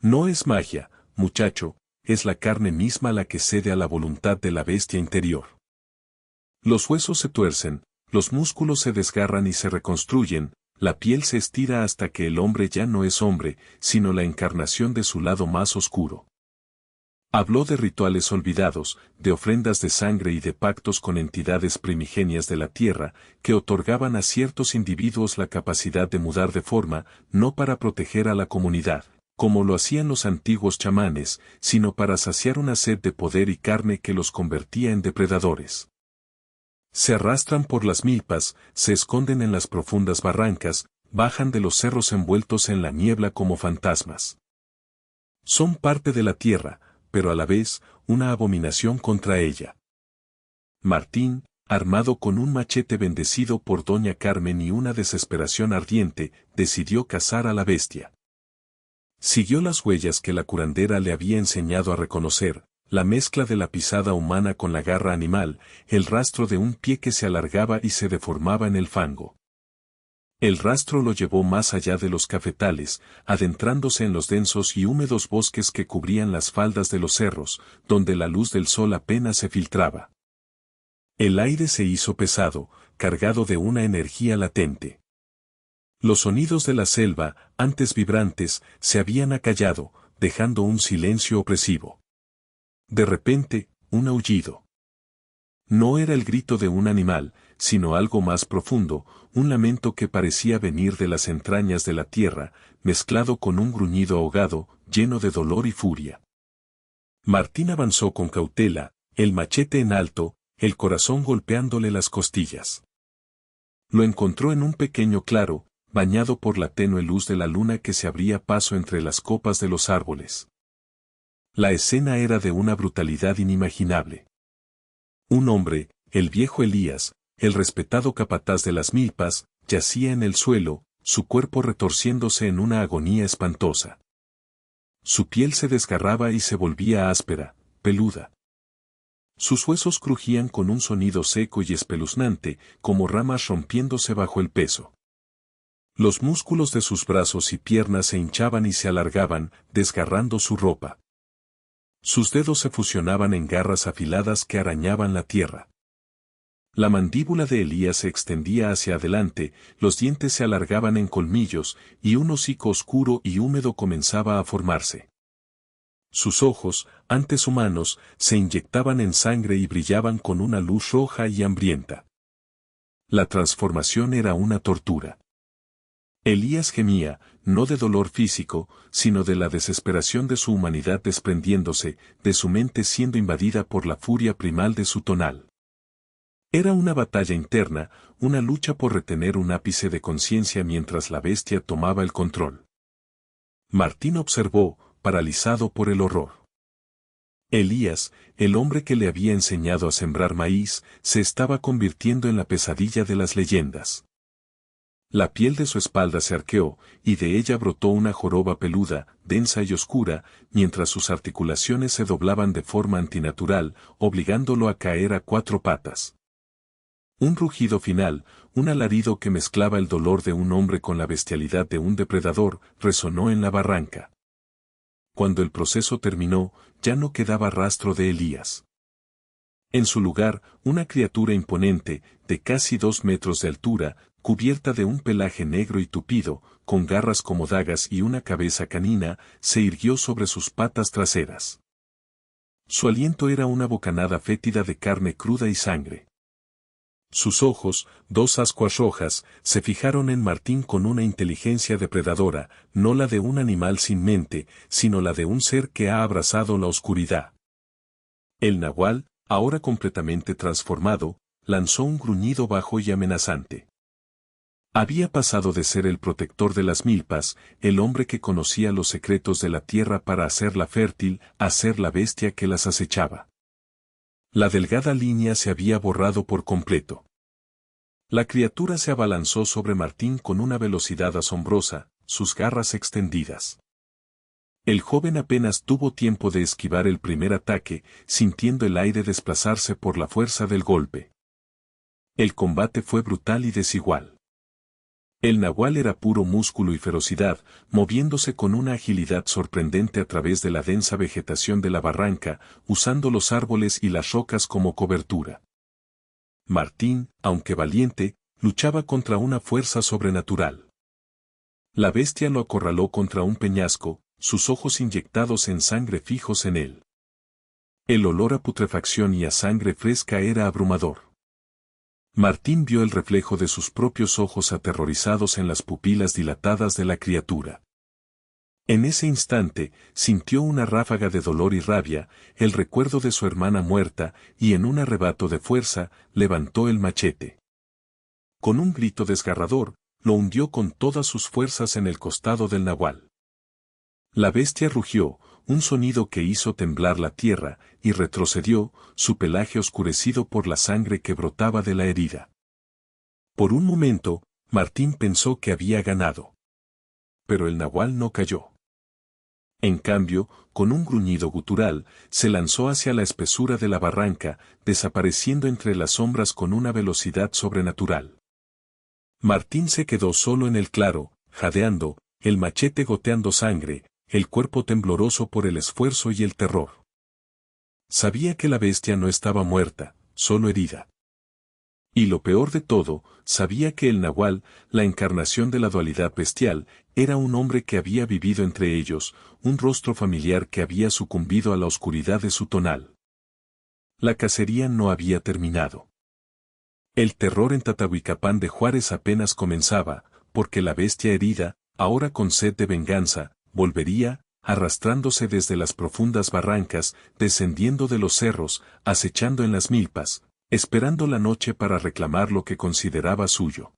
No es magia, muchacho, es la carne misma la que cede a la voluntad de la bestia interior. Los huesos se tuercen, los músculos se desgarran y se reconstruyen, la piel se estira hasta que el hombre ya no es hombre, sino la encarnación de su lado más oscuro. Habló de rituales olvidados, de ofrendas de sangre y de pactos con entidades primigenias de la tierra, que otorgaban a ciertos individuos la capacidad de mudar de forma, no para proteger a la comunidad, como lo hacían los antiguos chamanes, sino para saciar una sed de poder y carne que los convertía en depredadores. Se arrastran por las milpas, se esconden en las profundas barrancas, bajan de los cerros envueltos en la niebla como fantasmas. Son parte de la tierra, pero a la vez, una abominación contra ella. Martín, armado con un machete bendecido por Doña Carmen y una desesperación ardiente, decidió cazar a la bestia. Siguió las huellas que la curandera le había enseñado a reconocer, la mezcla de la pisada humana con la garra animal, el rastro de un pie que se alargaba y se deformaba en el fango. El rastro lo llevó más allá de los cafetales, adentrándose en los densos y húmedos bosques que cubrían las faldas de los cerros, donde la luz del sol apenas se filtraba. El aire se hizo pesado, cargado de una energía latente. Los sonidos de la selva, antes vibrantes, se habían acallado, dejando un silencio opresivo. De repente, un aullido. No era el grito de un animal, sino algo más profundo, un lamento que parecía venir de las entrañas de la tierra, mezclado con un gruñido ahogado, lleno de dolor y furia. Martín avanzó con cautela, el machete en alto, el corazón golpeándole las costillas. Lo encontró en un pequeño claro, bañado por la tenue luz de la luna que se abría paso entre las copas de los árboles. La escena era de una brutalidad inimaginable. Un hombre, el viejo Elías, el respetado capataz de las milpas, yacía en el suelo, su cuerpo retorciéndose en una agonía espantosa. Su piel se desgarraba y se volvía áspera, peluda. Sus huesos crujían con un sonido seco y espeluznante, como ramas rompiéndose bajo el peso. Los músculos de sus brazos y piernas se hinchaban y se alargaban, desgarrando su ropa. Sus dedos se fusionaban en garras afiladas que arañaban la tierra. La mandíbula de Elías se extendía hacia adelante, los dientes se alargaban en colmillos, y un hocico oscuro y húmedo comenzaba a formarse. Sus ojos, antes humanos, se inyectaban en sangre y brillaban con una luz roja y hambrienta. La transformación era una tortura. Elías gemía, no de dolor físico, sino de la desesperación de su humanidad desprendiéndose, de su mente siendo invadida por la furia primal de su tonal. Era una batalla interna, una lucha por retener un ápice de conciencia mientras la bestia tomaba el control. Martín observó, paralizado por el horror. Elías, el hombre que le había enseñado a sembrar maíz, se estaba convirtiendo en la pesadilla de las leyendas. La piel de su espalda se arqueó, y de ella brotó una joroba peluda, densa y oscura, mientras sus articulaciones se doblaban de forma antinatural, obligándolo a caer a cuatro patas. Un rugido final, un alarido que mezclaba el dolor de un hombre con la bestialidad de un depredador, resonó en la barranca. Cuando el proceso terminó, ya no quedaba rastro de Elías. En su lugar, una criatura imponente, de casi 2 metros de altura, cubierta de un pelaje negro y tupido, con garras como dagas y una cabeza canina, se irguió sobre sus patas traseras. Su aliento era una bocanada fétida de carne cruda y sangre. Sus ojos, 2 ascuas rojas, se fijaron en Martín con una inteligencia depredadora, no la de un animal sin mente, sino la de un ser que ha abrazado la oscuridad. El nahual, ahora completamente transformado, lanzó un gruñido bajo y amenazante. Había pasado de ser el protector de las milpas, el hombre que conocía los secretos de la tierra para hacerla fértil, a ser la bestia que las acechaba. La delgada línea se había borrado por completo. La criatura se abalanzó sobre Martín con una velocidad asombrosa, sus garras extendidas. El joven apenas tuvo tiempo de esquivar el primer ataque, sintiendo el aire desplazarse por la fuerza del golpe. El combate fue brutal y desigual. El nahual era puro músculo y ferocidad, moviéndose con una agilidad sorprendente a través de la densa vegetación de la barranca, usando los árboles y las rocas como cobertura. Martín, aunque valiente, luchaba contra una fuerza sobrenatural. La bestia lo acorraló contra un peñasco, sus ojos inyectados en sangre fijos en él. El olor a putrefacción y a sangre fresca era abrumador. Martín vio el reflejo de sus propios ojos aterrorizados en las pupilas dilatadas de la criatura. En ese instante, sintió una ráfaga de dolor y rabia, el recuerdo de su hermana muerta, y en un arrebato de fuerza, levantó el machete. Con un grito desgarrador, lo hundió con todas sus fuerzas en el costado del nahual. La bestia rugió, un sonido que hizo temblar la tierra, y retrocedió, su pelaje oscurecido por la sangre que brotaba de la herida. Por un momento, Martín pensó que había ganado. Pero el nahual no cayó. En cambio, con un gruñido gutural, se lanzó hacia la espesura de la barranca, desapareciendo entre las sombras con una velocidad sobrenatural. Martín se quedó solo en el claro, jadeando, el machete goteando sangre, el cuerpo tembloroso por el esfuerzo y el terror. Sabía que la bestia no estaba muerta, solo herida. Y lo peor de todo, sabía que el nahual, la encarnación de la dualidad bestial, era un hombre que había vivido entre ellos, un rostro familiar que había sucumbido a la oscuridad de su tonal. La cacería no había terminado. El terror en Tatahuicapán de Juárez apenas comenzaba, porque la bestia herida, ahora con sed de venganza, volvería, arrastrándose desde las profundas barrancas, descendiendo de los cerros, acechando en las milpas, esperando la noche para reclamar lo que consideraba suyo.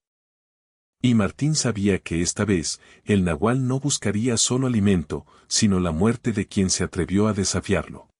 Y Martín sabía que esta vez, el nahual no buscaría solo alimento, sino la muerte de quien se atrevió a desafiarlo.